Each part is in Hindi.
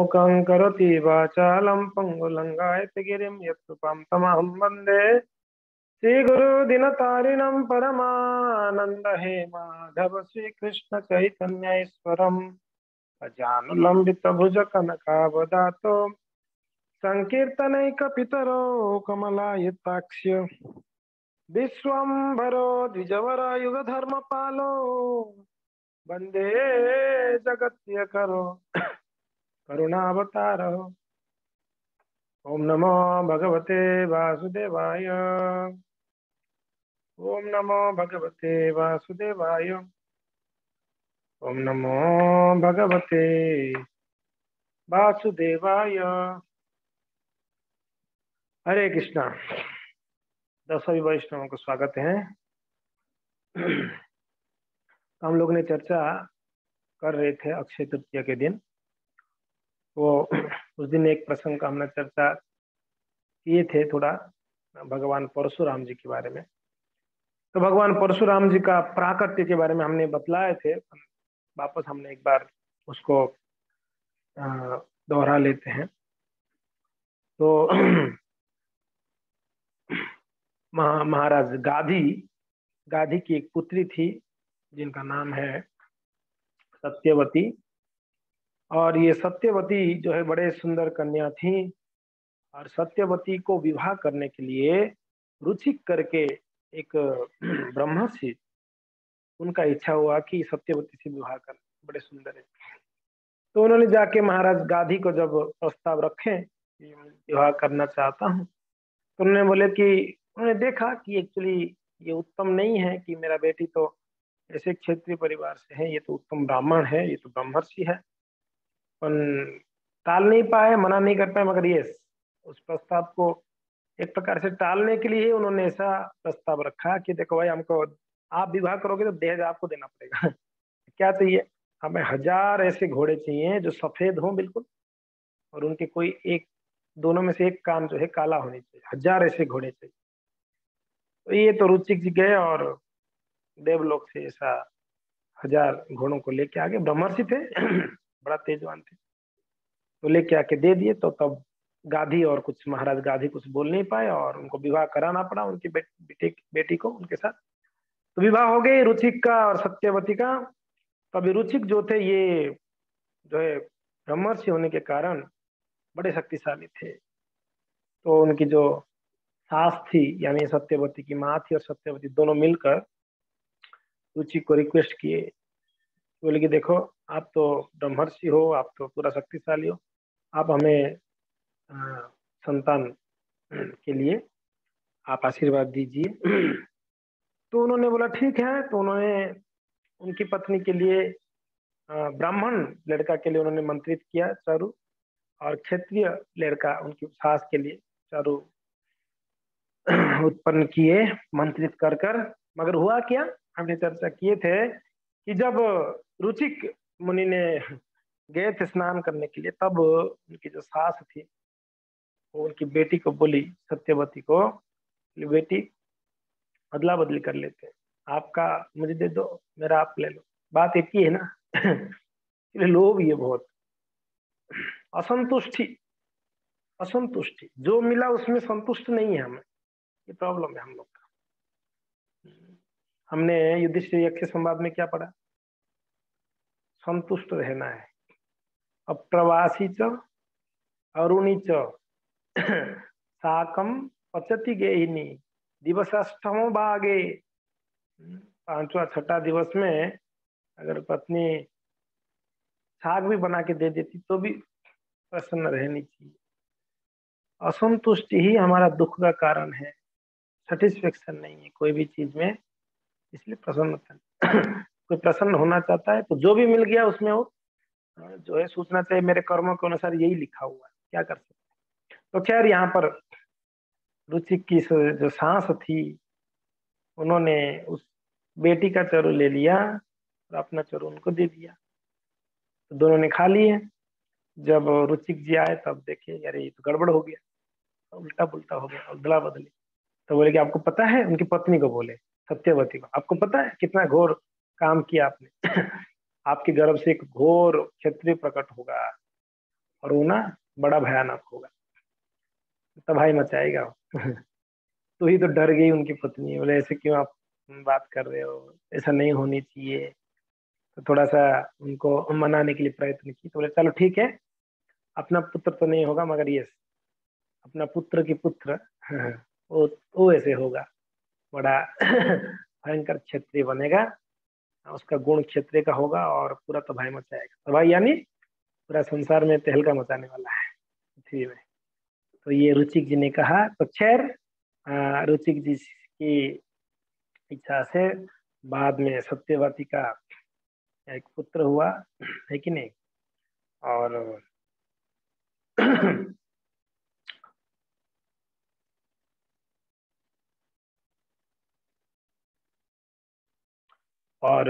मुखं करोति वाचालं पङ्गुलङ्गायते गिरिं यत्कृपां तमहं वन्दे श्रीगुरुदिनतारिणं परमानन्दहेमाधव श्रीकृष्णचैतन्यैश्वरम् अजानुलम्बितभुजकनकावदातो सङ्कीर्तनैकपितरो कमलायताक्ष्य विश्वम्भरो द्विजवरयुगधर्मपालो वन्दे जगत्यकरो करुणावतारो। ओम नमो भगवते वासुदेवाय। ओम नमो भगवते वासुदेवाय। ओम नमो भगवते वासुदेवाय। हरे कृष्णा। सभी वैष्णवों को स्वागत है। हम लोग ने चर्चा कर रहे थे अक्षय तृतीया के दिन। वो उस दिन एक प्रसंग का हमने चर्चा किए थे, थोड़ा भगवान परशुराम जी के बारे में। तो भगवान परशुराम जी का प्राकट्य के बारे में हमने बतलाए थे। वापस हमने एक बार उसको दोहरा लेते हैं। तो महाराज गाधी की एक पुत्री थी जिनका नाम है सत्यवती। और ये सत्यवती जो है बड़े सुंदर कन्या थी। और सत्यवती को विवाह करने के लिए रुचिक करके एक ब्रह्मर्षि, उनका इच्छा हुआ कि सत्यवती से विवाह कर, बड़े सुंदर है। तो उन्होंने जाके महाराज गाधी को जब प्रस्ताव रखे कि विवाह करना चाहता हूँ, तो उन्होंने बोले कि उन्होंने देखा कि एक्चुअली ये उत्तम नहीं है कि मेरा बेटी तो ऐसे क्षेत्रीय परिवार से है, ये तो उत्तम ब्राह्मण है, ये तो ब्रह्मर्षि है। पर टाल नहीं पाए, मना नहीं कर पाए, मगर ये उस प्रस्ताव को एक प्रकार से टालने के लिए उन्होंने ऐसा प्रस्ताव रखा कि देखो भाई, हमको आप विवाह करोगे तो दहेज आपको देना पड़ेगा। क्या चाहिए? हमें 1000 ऐसे घोड़े चाहिए जो सफेद हों बिल्कुल, और उनके कोई एक दोनों में से एक कान जो है काला होनी चाहिए। 1000 ऐसे घोड़े चाहिए। तो ये तो रुचिक जी गए और देवलोक से ऐसा 1000 घोड़ों को लेके आगे। ब्रह्मर्षि थे बड़ा तेजवान थे, तो लेके आके दे दिए। तो तब गाधी और कुछ महाराज गाधी कुछ बोल नहीं पाए और उनको विवाह कराना पड़ा उनकी बेटी को उनके साथ। तो विवाह हो गई रुचिक का और सत्यवती का। तभी रुचिक जो थे, ये जो है ब्रह्मर्षि होने के कारण बड़े शक्तिशाली थे। तो उनकी जो सास थी, यानी सत्यवती की माँ थी, और सत्यवती दोनों मिलकर रुचि को रिक्वेस्ट किए। बोले कि देखो, आप तो ब्रह्मर्षि हो, आप तो पूरा शक्तिशाली हो, आप हमें संतान के लिए आप आशीर्वाद दीजिए। तो उन्होंने बोला ठीक है। तो उन्होंने उनकी पत्नी के लिए ब्राह्मण लड़का के लिए उन्होंने मंत्रित किया चारु, और क्षत्रिय लड़का उनकी सास के लिए चारु उत्पन्न किए मंत्रित कर कर। मगर हुआ क्या, हमने चर्चा किए थे कि जब रुचिक मुनि ने गए थे स्नान करने के लिए, तब उनकी जो सास थी वो उनकी बेटी को बोली, सत्यवती को, बेटी अदला बदली कर लेते हैं, आपका मुझे दे दो, मेरा आप ले लो। बात एक ही है ना। लोग ये बहुत असंतुष्टि असंतुष्टि, जो मिला उसमें संतुष्ट नहीं है हमें, ये प्रॉब्लम है हम लोग का। हमने युधिष्ठिर यज्ञ संवाद में क्या पढ़ा? संतुष्ट रहना है। अप्रवासी च अरुणी च साकम पचति गेहिनी दिवसाष्टमो भागे। 5वां छठा दिवस में अगर पत्नी साग भी बना के दे देती तो भी प्रसन्न रहनी चाहिए। असंतुष्टि ही हमारा दुख का कारण है, सेटिस्फेक्शन नहीं है कोई भी चीज में, इसलिए प्रसन्नता। कोई प्रसन्न होना चाहता है तो जो भी मिल गया उसमें वो जो है सोचना चाहिए मेरे कर्मों के अनुसार यही लिखा हुआ है, क्या कर सकते हैं। तो खैर, यहाँ पर रुचि की जो सांस थी, उन्होंने उस बेटी का चरु ले लिया और अपना चरु उनको दे दिया। तो दोनों ने खा लिए। जब रुचिक जी आए तब देखे, अरे ये तो गड़बड़ हो गया, उल्टा पुल्टा हो गया, अदला बदली। तो बोले कि आपको पता है, उनकी पत्नी को बोले, सत्यवती को, आपको पता है कितना घोर काम किया आपने? आपके गर्भ से एक घोर क्षत्रिय प्रकट होगा, और वो ना बड़ा भयानक होगा, तबाही मचाएगा वो। तो ही तो डर गई उनकी पत्नी, बोले ऐसे क्यों आप बात कर रहे हो, ऐसा नहीं होनी चाहिए। तो थोड़ा सा उनको मनाने के लिए प्रयत्न की, तो बोले चलो ठीक है, अपना पुत्र तो नहीं होगा मगर ये अपना पुत्र की पुत्र वो ऐसे होगा, बड़ा भयंकर क्षत्रिय बनेगा, उसका गुण क्षत्रिय का होगा और पूरा तबाही मचाएगा। तबाही यानी पूरा संसार में तहलका मचाने वाला है पृथ्वी में। तो ये रुचिक जी ने कहा। तो खैर रुचिक जी की इच्छा से बाद में सत्यवती का एक पुत्र हुआ, है कि नहीं। और और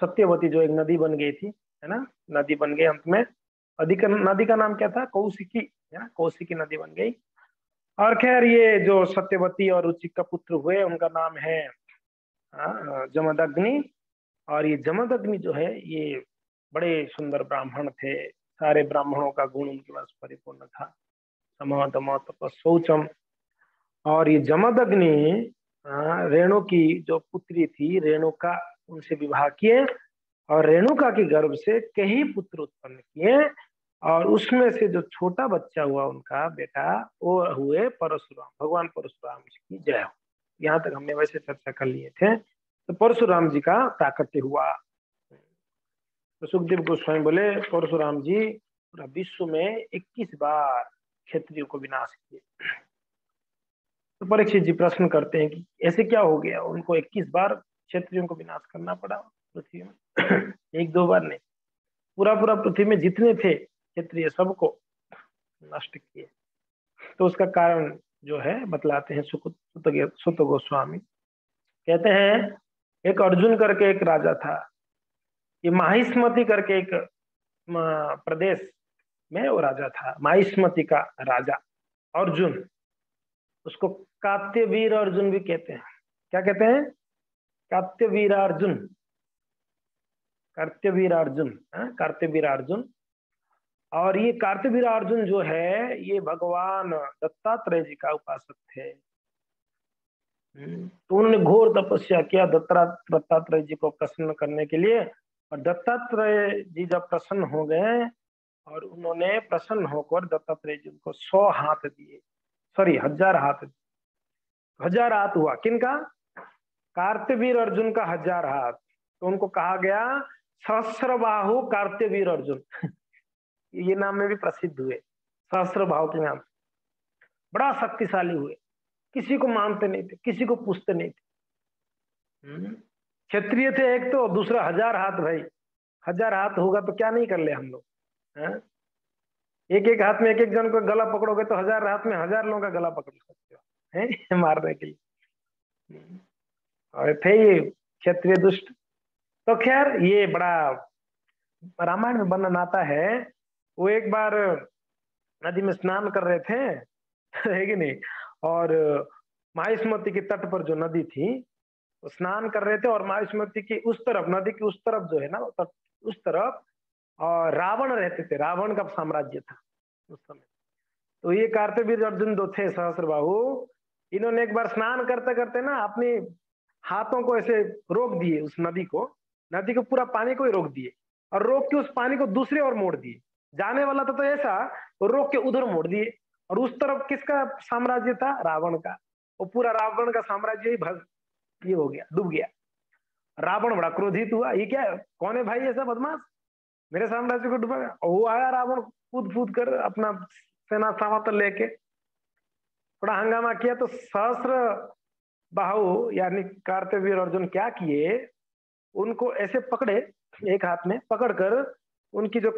सत्यवती जो एक नदी बन गई थी, है ना, नदी बन गई अंत में। नदी का नाम क्या था, कौशिकी, है ना, कौशिकी नदी बन गई। और खैर ये जो सत्यवती और रुचिक का पुत्र हुए उनका नाम है जमदग्नि। और ये जमदग्नि जो है ये बड़े सुंदर ब्राह्मण थे, सारे ब्राह्मणों का गुण उनके पास परिपूर्ण था, सम दम तप शौचम। और ये जमदग्नि रेणु की जो पुत्री थी रेणुका, उनसे विवाह किए और रेणुका के गर्भ से कई पुत्र उत्पन्न किए। और उसमें से जो छोटा बच्चा हुआ उनका बेटा, वो हुए परशुराम, भगवान परशुराम जी की जय हो। यहाँ तक हमने वैसे चर्चा कर लिए थे। तो परशुराम जी का प्राकट्य हुआ। तो सुखदेव गोस्वामी बोले परशुराम जी पूरा विश्व में 21 बार क्षत्रियों को विनाश किए। तो परीक्षित जी प्रश्न करते हैं कि ऐसे क्या हो गया, उनको 21 बार क्षत्रियों को विनाश करना पड़ा पृथ्वी में। एक दो बार नहीं, पूरा पूरा पृथ्वी में जितने थे क्षत्रिय सबको नष्ट किए। तो उसका कारण जो है बतलाते हैं सुत गोस्वामी। कहते हैं एक अर्जुन करके एक राजा था, ये माहिष्मति करके एक प्रदेश में वो राजा था, माहिष्मति का राजा अर्जुन। उसको कात्यवीर अर्जुन भी कहते हैं। क्या कहते हैं, कात्यवीर अर्जुन, कार्त्यवीर अर्जुन, कार्त्यवीर अर्जुन। और ये कार्त्यवीर अर्जुन जो है ये भगवान दत्तात्रेय जी का उपासक थे। तो उन्होंने घोर तपस्या किया दत्तात्रेय जी को प्रसन्न करने के लिए। और दत्तात्रेय जी जब प्रसन्न हो गए और उन्होंने प्रसन्न होकर दत्तात्रेय जी को 100 हाथ दिए, सॉरी 1000 हाथ, 1000 हाथ हुआ किनका, कार्त्यवीर अर्जुन का 1000 हाथ। तो उनको कहा गया सहस्त्रबाहु कार्त्यवीर अर्जुन। ये नाम में भी प्रसिद्ध हुए, सहस्त्रबाहु के नाम, बड़ा शक्तिशाली हुए, किसी को मानते नहीं थे, किसी को पूछते नहीं थे। क्षत्रिय थे एक, तो दूसरा 1000 हाथ, भाई 1000 हाथ होगा तो क्या नहीं कर ले हम लोग। एक एक हाथ में एक एक जन को गला पकड़ोगे तो 1000 हाथ में 1000 लोगों का गला पकड़ सकते हो, है मारने के लिए। और थे ये क्षत्रिय दुष्ट। तो खैर ये बड़ा रामायण में वर्णन आता है, वो एक बार नदी में स्नान कर रहे थे, है कि नहीं। और माहिष्मति के तट पर जो नदी थी वो स्नान कर रहे थे, और माहिष्मति की उस तरफ, नदी की उस तरफ जो है ना तट, उस तरफ और रावण रहते थे, रावण का साम्राज्य था उस समय। तो ये कार्तवीर अर्जुन जो थे सहस्त्रबाहु, इन्होंने एक बार स्नान करते करते ना अपने हाथों को ऐसे रोक दिए, उस नदी को पूरा पानी को ही रोक दिए, और रोक के उस पानी को दूसरे ओर मोड़ दिए। जाने वाला था तो ऐसा, तो रोक के उधर मोड़ दिए। और उस तरफ किसका साम्राज्य था, रावण का। वो पूरा रावण का साम्राज्य ही ये हो गया, डूब गया। रावण बड़ा क्रोधित हुआ, ये क्या है? कौन है भाई ऐसा बदमाश, मेरे साम्राज्य को डुबा। और वो आया रावण कूद कूद कर अपना सेना सामंत लेके, थोड़ा हंगामा किया। तो सहस्त्र बाहु यानी कार्तवीर अर्जुन क्या किए, उनको ऐसे पकड़े, एक हाथ में पकड़कर उनकी जो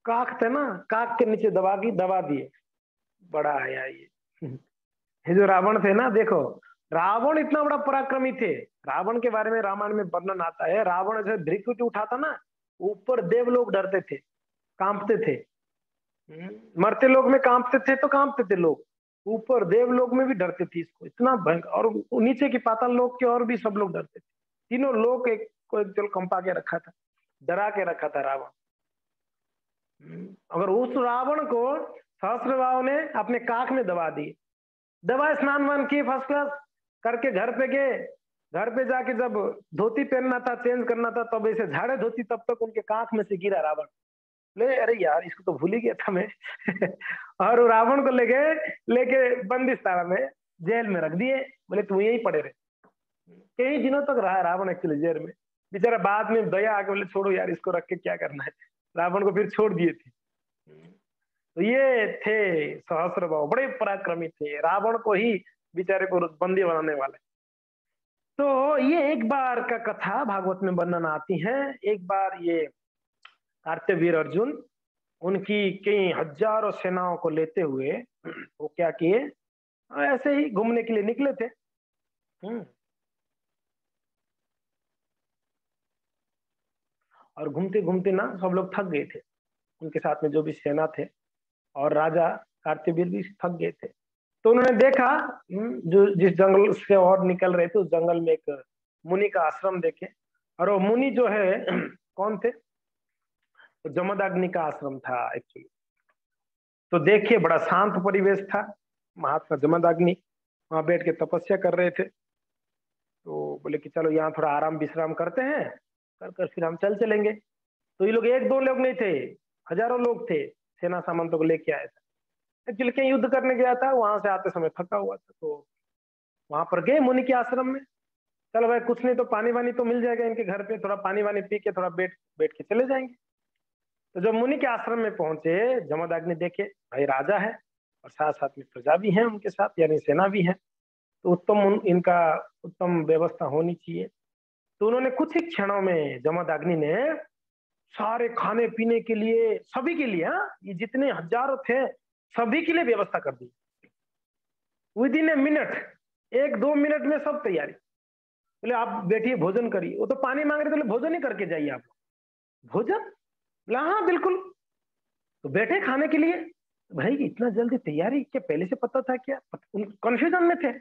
काख थे ना, काख के नीचे दबा दिए। बड़ा आया ये जो रावण थे ना, देखो रावण इतना बड़ा पराक्रमी थे। रावण के बारे में रामायण में वर्णन आता है, रावण जैसे धृकुटी उठाता ना, ऊपर देवलोग डरते थे, कांपते थे। मरते लोग में कांपते थे तो कांपते थे लोग, ऊपर देवलोक में भी डरते थे इसको, इतना भयंकर। और नीचे की पाताल लोक के और भी सब लोग डरते थे। तीनों लोग एक को एक जल कंपा के रखा था, डरा के रखा था रावण। अगर उस रावण को सहस्त्रबाहु ने अपने काख में दबा दी, दबा, स्नान वान किए फर्स्ट क्लास करके घर पे गए, घर पे जाके जब धोती पहनना था, चेंज करना था, तब ऐसे झाड़े धोती, तब तक उनके काख में से गिरा रावण। ले, अरे यार इसको तो भूल ही गया था मैं। और वो रावण को लेके बंदिशाला में, जेल में रख दिए। बोले तू यही पड़े रहे। कई दिनों तक रहा रावण एक्चुअली जेल में। बेचारा बाद में दया आके बोले छोड़ो यार, इसको रख के क्या करना है। रावण को फिर छोड़ दिए थे। तो ये थे सहस्त्रबाहु, बड़े पराक्रमी थे, रावण को ही बेचारे को बंदी बनाने वाले। तो ये एक बार का कथा भागवत में वर्णन आती है। एक बार ये कार्तवीर अर्जुन उनकी कई हजारों सेनाओं को लेते हुए वो क्या किए, ऐसे ही घूमने के लिए निकले थे। और घूमते घूमते ना सब लोग थक गए थे, उनके साथ में जो भी सेना थे, और राजा कार्तवीर भी थक गए थे। तो उन्होंने देखा जो जिस जंगल से और निकल रहे थे, उस जंगल में एक मुनि का आश्रम देखे। और वो मुनि जो है कौन थे, तो जमदग्नि का आश्रम था एक्चुअली। तो देखिए बड़ा शांत परिवेश था, महात्मा जमदग्नि वहां बैठ के तपस्या कर रहे थे। तो बोले कि चलो यहाँ थोड़ा आराम विश्राम करते हैं, कर कर फिर हम चलेंगे। तो ये लोग एक दो लोग नहीं थे, हजारों लोग थे, सेना सामंतों को लेके आए थे। एक्चुअली कहीं युद्ध करने गया था, वहां से आते समय थका हुआ था। तो वहां पर गए मुनि के आश्रम में। चलो भाई कुछ नहीं तो पानी वानी तो मिल जाएगा इनके घर पे, थोड़ा पानी वानी पी के थोड़ा बैठ बैठ के चले जाएंगे। तो जब मुनि के आश्रम में पहुंचे, जमदग्नि देखे भाई राजा है और साथ साथ में प्रजा भी है उनके साथ, यानी सेना भी है, तो इनका उत्तम व्यवस्था होनी चाहिए। तो उन्होंने कुछ ही क्षणों में जमदग्नि ने सारे खाने पीने के लिए, सभी के लिए, हाँ ये जितने हजारों थे सभी के लिए व्यवस्था कर दी। विद इन ए मिनट, एक दो मिनट में सब तैयारी। बोले आप बैठिए भोजन करिए। वो तो पानी मांग रहे थे, भोजन ही करके जाइए आप। भोजन, बोला हाँ बिल्कुल। तो बैठे खाने के लिए। भाई इतना जल्दी तैयारी, क्या पहले से पता था क्या? कंफ्यूजन में थे,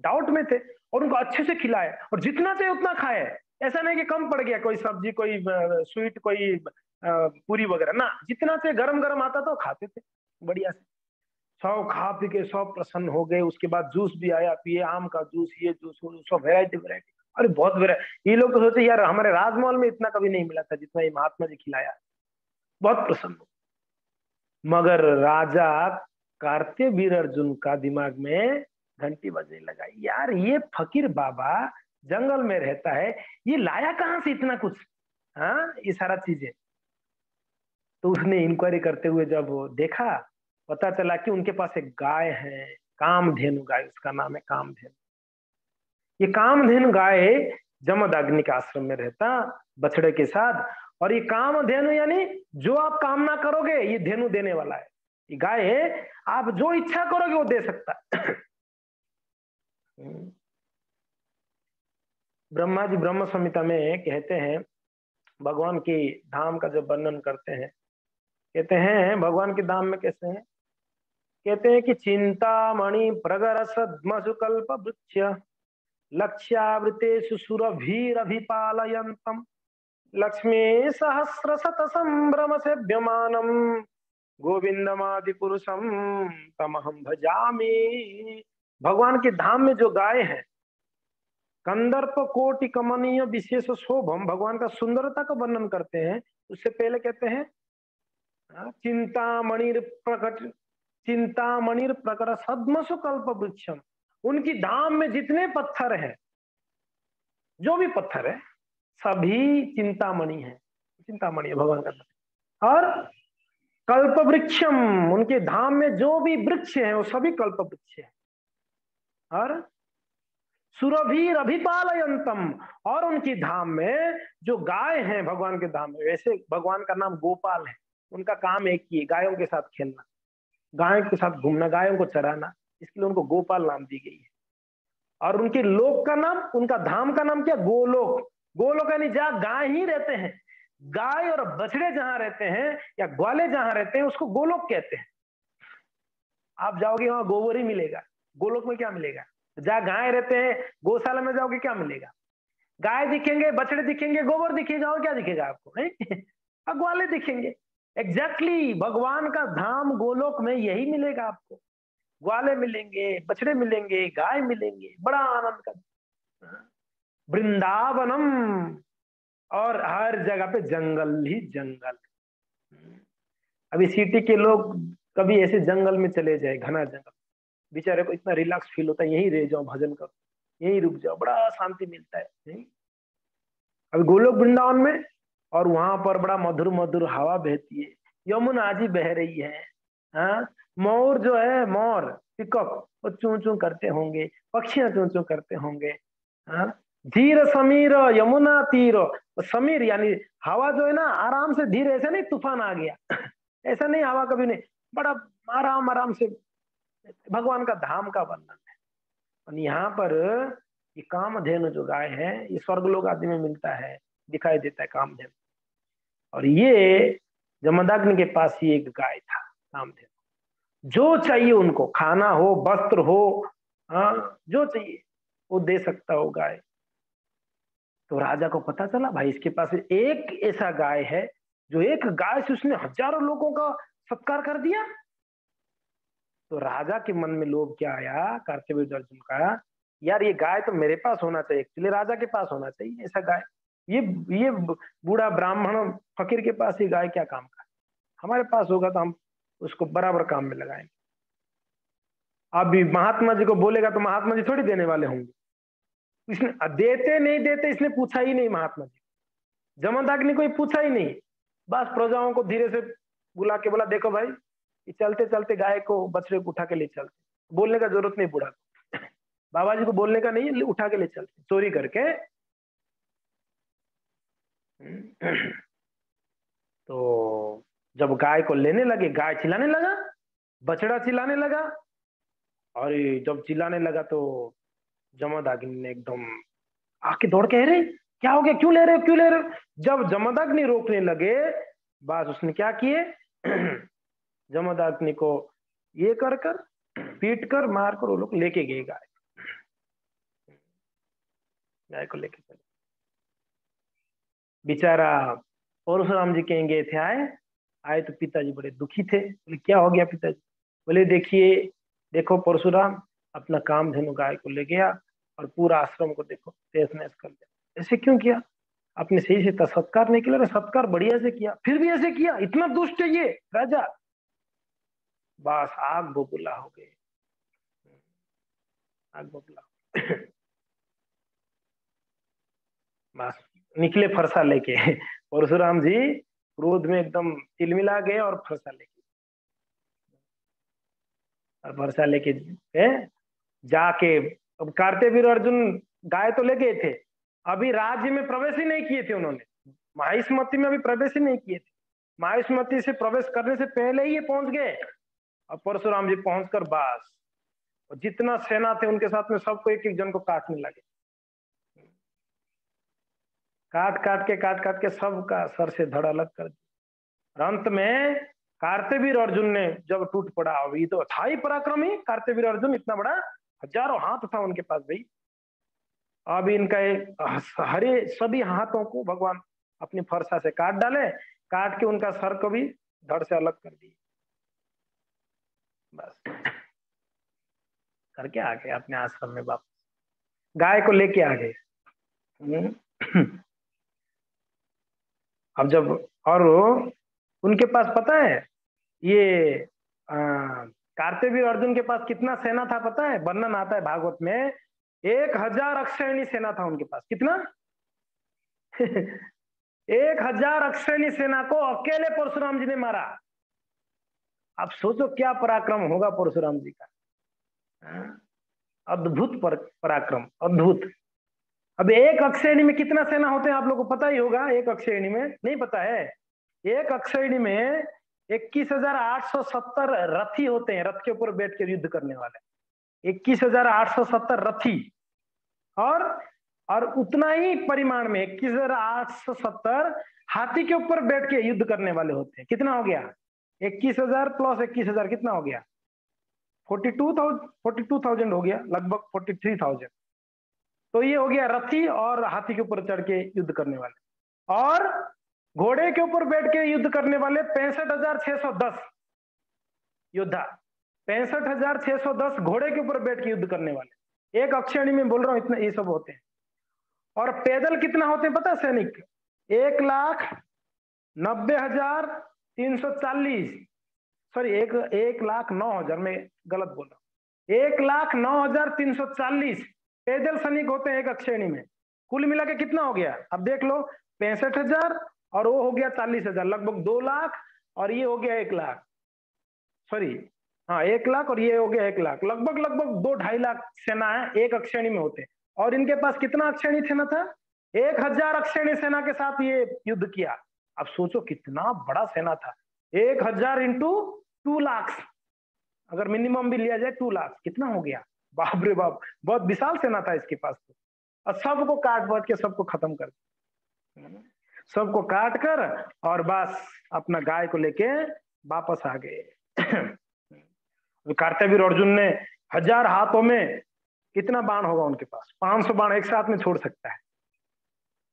डाउट में थे, और उनको अच्छे से खिलाए और जितना चाहिए उतना खाए। ऐसा नहीं कि कम पड़ गया, कोई सब्जी, कोई स्वीट, कोई पूरी वगैरह ना, जितना चाहिए गरम गरम आता था खाते थे बढ़िया से। सब खा पी के सब प्रसन्न हो गए। उसके बाद जूस भी आया, पिए आम का जूस, ये जूस, वो सब वेरायटी वेरायटी। अरे बहुत वेरायटी। ये लोग तो सोचे यार हमारे राजमहल में इतना कभी नहीं मिला था जितना ये महात्मा जी खिलाया। बहुत प्रसन्न हो। मगर राजा कार्तवीर अर्जुन का दिमाग में घंटी बजने लगा, यार ये फकीर बाबा जंगल में रहता है, ये लाया कहां से इतना कुछ, हाँ ये सारा चीजें। तो उसने इंक्वायरी करते हुए जब देखा, पता चला कि उनके पास एक गाय है, कामधेनु गाय, उसका नाम है कामधेनु। ये कामधेनु गाय जमदग्नि के आश्रम में रहता बछड़े के साथ। और ये कामधेनु यानी जो आप कामना करोगे ये धेनु देने वाला है। ये गाय है, आप जो इच्छा करोगे वो दे सकता है। ब्रह्मा जी ब्रह्म संहिता में कहते हैं, भगवान की धाम का जब वर्णन करते हैं, कहते हैं भगवान के धाम में कैसे हैं, कहते हैं कि चिंतामणि प्रगर सद्मसु कल्प वृक्ष लक्ष्यावृतेषु सुरभिरभिपालयन्तम् लक्ष्मी सहस्र शत संभ्रम सेव्यमानम गोविंदमादि पुरुषम तमहम भजामि। भगवान के धाम में जो गाय है, कंदर्प कोटि कमनीय विशेष शोभम, भगवान का सुंदरता का वर्णन करते हैं। उससे पहले कहते हैं चिंतामणिर प्रकट, चिंतामणिर प्रकट सद्मसु कल्प वृक्षम। उनकी धाम में जितने पत्थर हैं, जो भी पत्थर है सभी चिंतामणि है, चिंतामणि है भगवान का। और कल्प वृक्षम, उनके धाम में जो भी वृक्ष है वो सभी कल्प वृक्ष है। और सुरभीर अभिपालयंतम, और उनकी धाम में जो गाय है भगवान के धाम में, वैसे भगवान का नाम गोपाल है, उनका काम एक ही है, गायों के साथ खेलना, गायों के साथ घूमना, गायों को चराना, इसलिए उनको गोपाल नाम दी गई है। और उनके लोक का नाम, उनका धाम का नाम क्या, गोलोक। गोलोक यानी जहां गाय ही रहते हैं, गाय और बछड़े जहां रहते हैं या ग्वाले जहां रहते हैं उसको गोलोक कहते हैं। आप जाओगे वहां गोबर ही मिलेगा, गोलोक में क्या मिलेगा? जहां गाय रहते हैं गौशाला में जाओगे क्या मिलेगा? गाय दिखेंगे, बछड़े दिखेंगे, गोबर दिखेगा, और क्या दिखेगा आपको? ग्वाले दिखेंगे। एग्जैक्टली भगवान का धाम गोलोक में यही मिलेगा आपको। ग्वाले मिलेंगे, बछड़े मिलेंगे, गाय मिलेंगे, बड़ा आनंद का वृंदावनम। और हर जगह पे जंगल ही जंगल। अभी सिटी के लोग कभी ऐसे जंगल में चले जाए, घना जंगल, बेचारे को इतना रिलैक्स फील होता है, यही रह जाओ, भजन करो, यही रुक जाओ, बड़ा शांति मिलता है, नहीं? अभी गोलोक वृंदावन में, और वहां पर बड़ा मधुर मधुर हवा बहती है, यमुना जी बह रही है। हाँ, मोर जो है, मोर पिकॉक, वो चूं चूं करते होंगे, पक्षियां चूं चूं करते होंगे। हाँ, धीर समीर यमुना तीर, समीर यानी हवा जो है ना, आराम से धीरे, ऐसा नहीं तूफान आ गया ऐसा नहीं, हवा कभी नहीं, बड़ा आराम आराम से भगवान का धाम का वर्णन है। और यहाँ पर ये कामधेनु जो गाय है, ये स्वर्गलोक आदि में मिलता है, दिखाई देता है कामधेनु। और ये जमदग्नि के पास ही एक गाय था कामधेनु, जो चाहिए उनको, खाना हो, वस्त्र हो, हाँ, जो चाहिए वो दे सकता हो गाय। तो राजा को पता चला भाई इसके पास एक ऐसा गाय है, जो एक गाय से उसने हजारों लोगों का सत्कार कर दिया। तो राजा के मन में लोभ क्या आया, कार्तवीर्य अर्जुन का, यार ये गाय तो मेरे पास होना चाहिए, एक्चुअली राजा के पास होना चाहिए ऐसा गाय। ये बूढ़ा ब्राह्मण फकीर के पास ये गाय क्या काम का, हमारे पास होगा तो हम उसको बराबर काम में लगाएंगे। अभी महात्मा जी को बोलेगा तो महात्मा जी थोड़ी देने वाले होंगे, इसने देते नहीं देते इसने पूछा ही नहीं, महात्मा जी जमदग्नि को पूछा ही नहीं, बस प्रजाओं को धीरे से बुला के बोला, देखो भाई ये चलते चलते गाय को, बछड़े को उठा के ले चलते, बोलने का जरूरत नहीं बूढ़ा बाबा जी को बोलने का नहीं, उठा के ले चलते चोरी करके। तो जब गाय को लेने लगे, गाय चिल्लाने लगा, बछड़ा चिल्लाने लगा, और जब चिल्लाने लगा तो जमदग्नि ने एकदम आके दौड़ के, रहे क्या हो गया, क्यों ले रहे हो, क्यों ले रहे हो। जब जमदग्नि रोकने लगे, बस उसने क्या किए जमदग्नि को ये कर कर, पीट कर, मार कर वो लोग लेके गए गाय, गाय को लेके चले। बेचारा परशुराम जी कहीं गए थे, आए आए तो पिताजी बड़े दुखी थे, बोले क्या हो गया पिताजी, बोले देखिए, देखो परशुराम अपना कामधेनु गाय को ले गया और पूरा आश्रम को देखो तहस नहस कर दिया। ऐसे क्यों किया, आपने सही से सत्कार नहीं किया, सत्कार बढ़िया से किया, फिर भी ऐसे किया, इतना दुष्ट है ये राजा। बस आग बबूला हो गए, आग बबूला बस निकले फरसा लेके परशुराम जी क्रोध में एकदम तिलमिला गए और फरसा लेके, और फरसा लेके जाके, अब कार्तवीर्य अर्जुन गाय तो ले गए थे, अभी राज्य में प्रवेश ही नहीं किए थे उन्होंने, माहिष्मति में अभी प्रवेश ही नहीं किए थे, माहिष्मति से प्रवेश करने से पहले ही ये पहुंच गए। और परशुराम जी पहुंचकर बस जितना सेना थे उनके साथ में सबको एक एक जन को काटने लगे, काट काट के सबका सर से धड़ अलग कर दिया। अंत में कार्तवीर्य अर्जुन ने जब टूट पड़ा, अभी तो था ही पराक्रमी कार्तवीर्य अर्जुन, इतना बड़ा, हजारों हाथ था उनके पास भाई। अब इनका हरे सभी हाथों को भगवान अपनी फरसा से काट डाले, काट के उनका सर को भी धड़ से अलग कर दिए, बस करके आ गए अपने आश्रम में वापस, गाय को लेके आ गए। अब जब, और उनके पास पता है ये कार्तवीर्य अर्जुन के पास कितना सेना था पता है, वर्णन आता है भागवत में, 1000 अक्षयणी सेना था उनके पास। कितना 1000 अक्षयणी सेना को अकेले परशुराम जी ने मारा। आप सोचो क्या पराक्रम होगा परशुराम जी का, अद्भुत पराक्रम, अद्भुत। अब एक अक्षयणी में कितना सेना होते हैं आप लोगों को पता ही होगा, एक अक्षयणी में नहीं पता है, एक अक्षयणी में 21,870 रथी होते हैं, रथ के ऊपर बैठ के युद्ध करने वाले 21,870 रथी, और उतना ही परिमाण में 21,870 हाथी के ऊपर बैठ के युद्ध करने वाले होते हैं। कितना हो गया, 21,000 प्लस 21,000 कितना हो गया, 42,000 हो गया, लगभग 43,000। तो ये हो गया रथी और हाथी के ऊपर चढ़ के युद्ध करने वाले। और घोड़े के ऊपर बैठ के युद्ध करने वाले 65,610 योद्धा, 65,610 घोड़े के ऊपर बैठ के युद्ध करने वाले, एक अक्षयणी में बोल रहा हूं, इतने ये सब होते हैं। और पैदल कितना होते हैं पता है सैनिक? 1,90,340, सॉरी 1,09,000, मैं गलत बोल रहा हूँ, 1,09,340 पैदल सैनिक होते हैं एक अक्षयणी में। कुल मिला के कितना हो गया अब देख लो, 65,000 और वो हो गया 40,000, लगभग 2 लाख, और ये हो गया 1 लाख, सॉरी हाँ 1 लाख, और ये हो गया 1 लाख, लगभग 2-2.5 लाख सेना है एक अक्षयणी में होते हैं। और इनके पास कितना अक्षयणी सेना था? 1,000 अक्षयणी सेना के साथ ये युद्ध किया। अब सोचो कितना बड़ा सेना था, 1,000 इंटू 2 लाख, अगर मिनिमम भी लिया जाए 2 लाख, कितना हो गया? बाप रे बाप, बहुत विशाल सेना था इसके पास तो। और सबको काट बांट के सबको खत्म कर दिया, सबको काट कर, और बस अपना गाय को लेके वापस आ गए। कार्तवीर अर्जुन ने 1,000 हाथों में कितना बाण होगा उनके पास? 500 बाण एक साथ में छोड़ सकता है।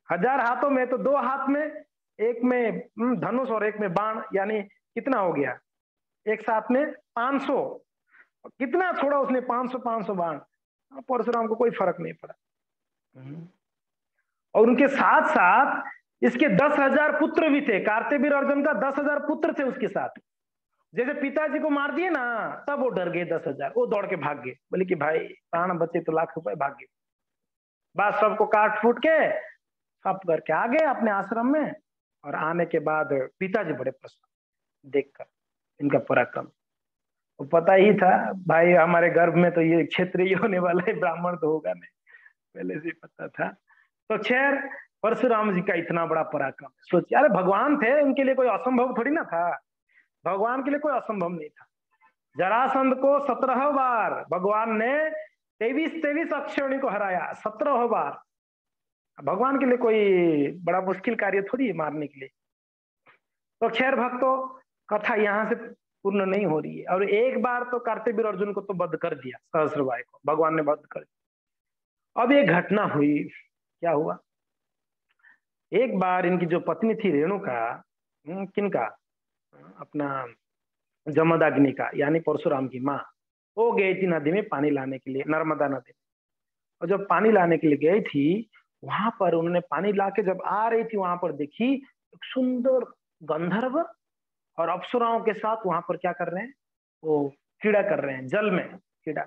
1,000 हाथों में तो 2 हाथ में, एक में धनुष और एक में बाण, यानी कितना हो गया एक साथ में? 500। कितना छोड़ा उसने? 500 बाण। परशुराम को कोई फर्क नहीं पड़ा। और उनके साथ साथ इसके 10,000 पुत्र भी थे। कार्तवीर अर्जुन का 10,000 पुत्र थे उसके साथ। जैसे पिताजी को मार दिए ना, तब वो डर गए 10,000, वो दौड़ के भाग गए, बोले कि भाई प्राण बचे तो लाख रुपए, भाग गए। बस सबको काट फूट के सब करके आ गए अपने आश्रम में। और आने के बाद पिताजी बड़े प्रसन्न देखकर इनका पराक्रम। वो पता ही था भाई हमारे गर्भ में तो ये क्षत्रिय होने वाला है, ब्राह्मण तो होगा नहीं, पहले से पता था। तो खैर परशुराम जी का इतना बड़ा पराक्रम, सोचिए, अरे भगवान थे, उनके लिए कोई असंभव थोड़ी ना था, भगवान के लिए कोई असंभव नहीं था। जरासंध को 17 बार भगवान ने 23 अक्षयणी को हराया, 17 बार। भगवान के लिए कोई बड़ा मुश्किल कार्य थोड़ी है मारने के लिए। तो खैर भक्तों, कथा यहाँ से पूर्ण नहीं हो रही है। और एक बार तो कार्तवीर अर्जुन को तो वध कर दिया, सहस्त्रबाई को भगवान ने वध कर दिया। अब एक घटना हुई, क्या हुआ? एक बार इनकी जो पत्नी थी रेणुका, किनका? अपना जमदाग्नि का, यानी परशुराम की माँ, वो गई थी नदी में पानी लाने के लिए, नर्मदा नदी। और जब पानी लाने के लिए गई थी, वहां पर उन्होंने पानी लाके जब आ रही थी, वहां पर देखी एक सुंदर गंधर्व और अप्सराओं के साथ वहां पर क्या कर रहे हैं? वो क्रीड़ा कर रहे हैं, जल में क्रीड़ा,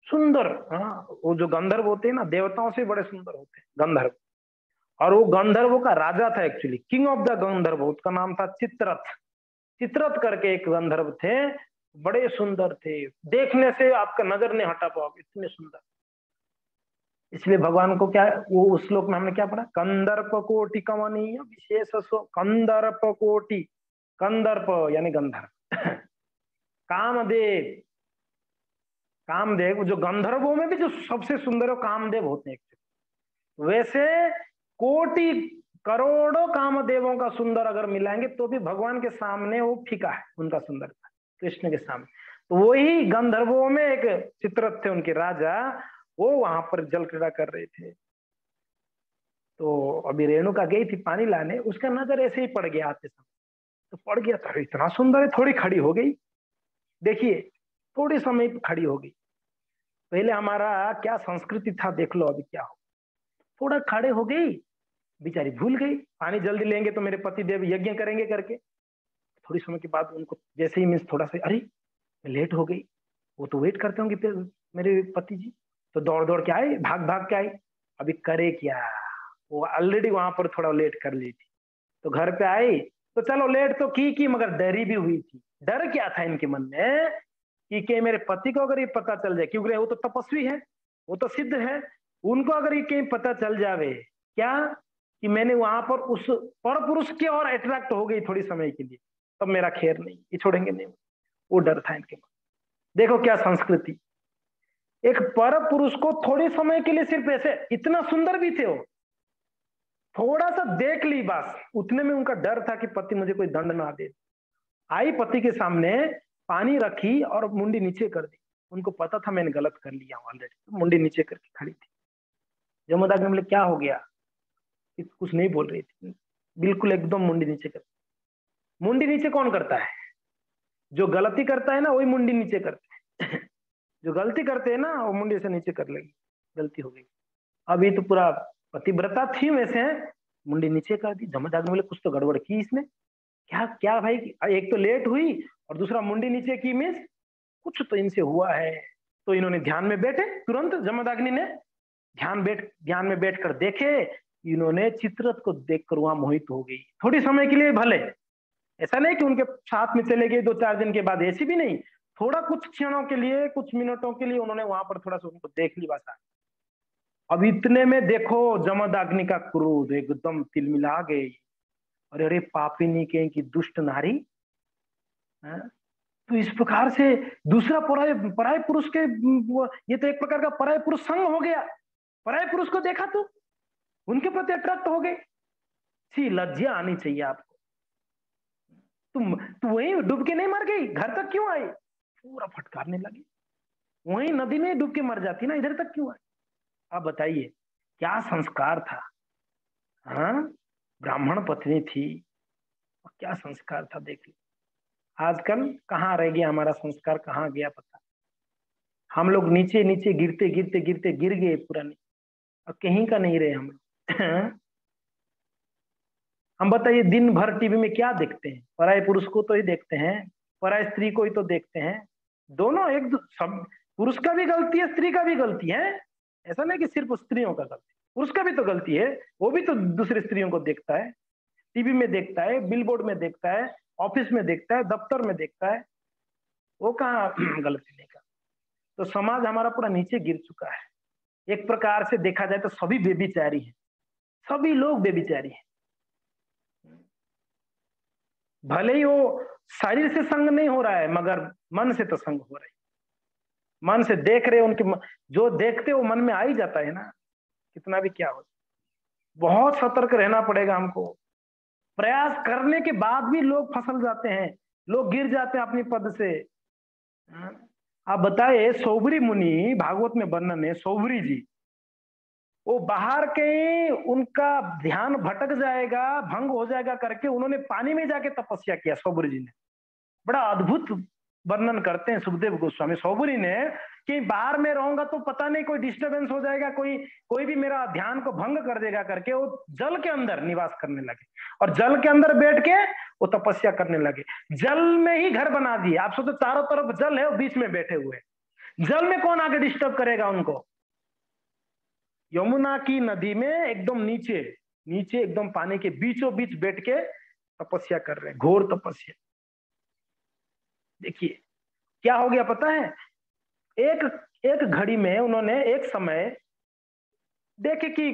सुंदर। हाँ, वो जो गंधर्व होते हैं ना, देवताओं से बड़े सुंदर होते हैं गंधर्व। और वो गंधर्वों का राजा था, एक्चुअली किंग ऑफ द गंधर्व, उसका नाम था चित्ररथ। चित्ररथ करके एक गंधर्व थे, बड़े सुंदर थे, देखने से आपका नजर नहीं हटा पाओगे, इतने सुंदर। इसलिए भगवान को क्या, वो उस श्लोक में हमने क्या पढ़ा? कंदर्प कोटि कमनीय विशेष कंदर्प कोटि, कंदर्प यानी गंधर्व। कामदेव, कामदेव जो गंधर्वों में भी जो सबसे सुंदर कामदेव होते हैं, वैसे कोटि करोड़ों कामदेवों का सुंदर अगर मिलाएंगे तो भी भगवान के सामने वो फीका है, उनका सुंदरता कृष्ण के सामने। तो वही गंधर्वों में एक चित्ररथ थे उनके राजा, वो वहां पर जल क्रीड़ा कर रहे थे। तो अभी रेणुका गई थी पानी लाने, उसका नजर ऐसे ही पड़ गया आते समय, तो पड़ गया तो इतना सुंदर है, थोड़ी खड़ी हो गई। देखिए थोड़ी समय खड़ी हो गई। पहले हमारा क्या संस्कृति था, देख लो अभी क्या हो। थोड़ा खड़े हो गई, बेचारी भूल गई, पानी जल्दी लेंगे तो मेरे पति देव यज्ञ करेंगे करके। थोड़ी समय के बाद उनको जैसे ही मीन्स थोड़ा सा, अरे लेट हो गई, वो तो वेट करते होंगे मेरे पति जी, तो दौड़ दौड़ के आए, भाग भाग के आए। अभी करे क्या, वो ऑलरेडी वहां पर थोड़ा लेट कर ली थी। तो घर पे आई तो चलो लेट तो की मगर डरी भी हुई थी। डर क्या था इनके मन में कि मेरे पति को अगर ये पता चल जाए, क्योंकि वो तो तपस्वी है, वो तो सिद्ध है, उनको अगर ये कहीं पता चल जावे क्या कि मैंने वहां पर उस पर पुरुष की और अट्रैक्ट हो गई थोड़ी समय के लिए, तब मेरा खैर नहीं, ये छोड़ेंगे नहीं। वो डर था इनके मन। देखो क्या संस्कृति, एक पर पुरुष को थोड़े समय के लिए सिर्फ ऐसे, इतना सुंदर भी थे वो, थोड़ा सा देख ली बस, उतने में उनका डर था कि पति मुझे कोई दंड ना दे। आई पति के सामने, पानी रखी और मुंडी नीचे कर दी। उनको पता था मैंने गलत कर लिया ऑलरेडी, तो मुंडी नीचे करके खड़ी थी। जमदाग्नि बोले क्या हो गया, कुछ नहीं बोल रही थी। बिल्कुल एकदम मुंडी नीचे कर। मुंडी नीचे कौन करता है? जो गलती करता है ना वही मुंडी नीचे करते हैं। जो गलती करते हैं ना वो मुंडी से नीचे कर लेगी, गलती हो गई। अभी तो पूरा पतिव्रता थी वैसे, मुंडी नीचे कर दी। जमदाग्नि बोले कुछ तो गड़बड़ की इसने, क्या क्या भाई, एक तो लेट हुई और दूसरा मुंडी नीचे की, मिस कुछ तो इनसे हुआ है। तो इन्होंने ध्यान में बैठे, तुरंत जमदाग्नि ने ध्यान में बैठकर देखे, इन्होंने चित्ररथ को देखकर वहां मोहित हो गई। थोड़ी समय के लिए भले, ऐसा नहीं कि उनके साथ में चले गए 2-4 दिन के बाद, ऐसी भी नहीं, थोड़ा कुछ क्षणों के लिए, कुछ मिनटों के लिए उन्होंने वहां पर थोड़ा सा उनको देख ली बस। अब इतने में देखो जमदाग्नि का क्रोध एकदम तिलमिला गई। अरे अरे पापिनी के की दुष्ट नारी, तो इस प्रकार से दूसरा पराय पुरुष के, ये तो एक प्रकार का पराय पुरुष संग हो गया। पराय पुरुष को देखा तो उनके प्रति अट्रैक्ट हो गए। सी लज्जा आनी चाहिए आपको। तुम वहीं डूब के नहीं मर गई, घर तक क्यों आई? पूरा फटकारने लगी। वहीं नदी में डूब के मर जाती ना, इधर तक क्यों आई? आप बताइए क्या संस्कार था? हाँ, ब्राह्मण पत्नी थी, क्या संस्कार था देख लो। आजकल कहाँ रह गया हमारा संस्कार, कहाँ गया पता। हम लोग नीचे नीचे गिरते गिरते गिरते गिर गए पुराने, और कहीं का नहीं रहे हम लोग। हम बताइए दिन भर टीवी में क्या देखते हैं? पराये पुरुष को तो ही देखते हैं, पराय स्त्री को ही तो देखते हैं। दोनों सब, पुरुष का भी गलती है, स्त्री का भी गलती है। ऐसा नहीं कि सिर्फ स्त्रियों का गलती, पुरुष का भी तो गलती है। वो भी तो दूसरी स्त्रियों को देखता है, टीवी में देखता है, बिलबोर्ड में देखता है, ऑफिस में देखता है, दफ्तर में देखता है। वो कहाँ गलती नहीं का। तो समाज हमारा पूरा नीचे गिर चुका है। एक प्रकार से देखा जाए तो सभी बेबिचारी हैं, सभी लोग बेबिचारी हैं। भले ही वो शरीर से संग नहीं हो रहा है, मगर मन से तो संग हो रहा है। मन से देख रहे उनके जो देखते वो मन में आ ही जाता है ना, कितना भी क्या हो। बहुत सतर्क रहना पड़ेगा हमको। प्रयास करने के बाद भी लोग फसल जाते हैं, लोग गिर जाते हैं अपनी पद से। आप बताए सौबरी मुनि, भागवत में वर्णन है, सौबरी जी वो बाहर के उनका ध्यान भटक जाएगा, भंग हो जाएगा करके उन्होंने पानी में जाके तपस्या किया। सौबरी जी ने बड़ा अद्भुत वर्णन करते हैं सुखदेव गोस्वामी सौबरी ने, कि बाहर में रहूंगा तो पता नहीं कोई डिस्टरबेंस हो जाएगा, कोई भी मेरा ध्यान को भंग कर देगा करके वो जल के अंदर निवास करने लगे, और जल के अंदर बैठ के वो तपस्या करने लगे। जल में ही घर बना दिए। आप सोचो चारों तरफ जल है, वो बीच में बैठे हुए, जल में कौन आगे डिस्टर्ब करेगा उनको? यमुना की नदी में एकदम नीचे नीचे एकदम पानी के बीचों बीच बैठ के तपस्या कर रहे हैं, घोर तपस्या। देखिए क्या हो गया पता है, एक घड़ी में उन्होंने एक समय देखे कि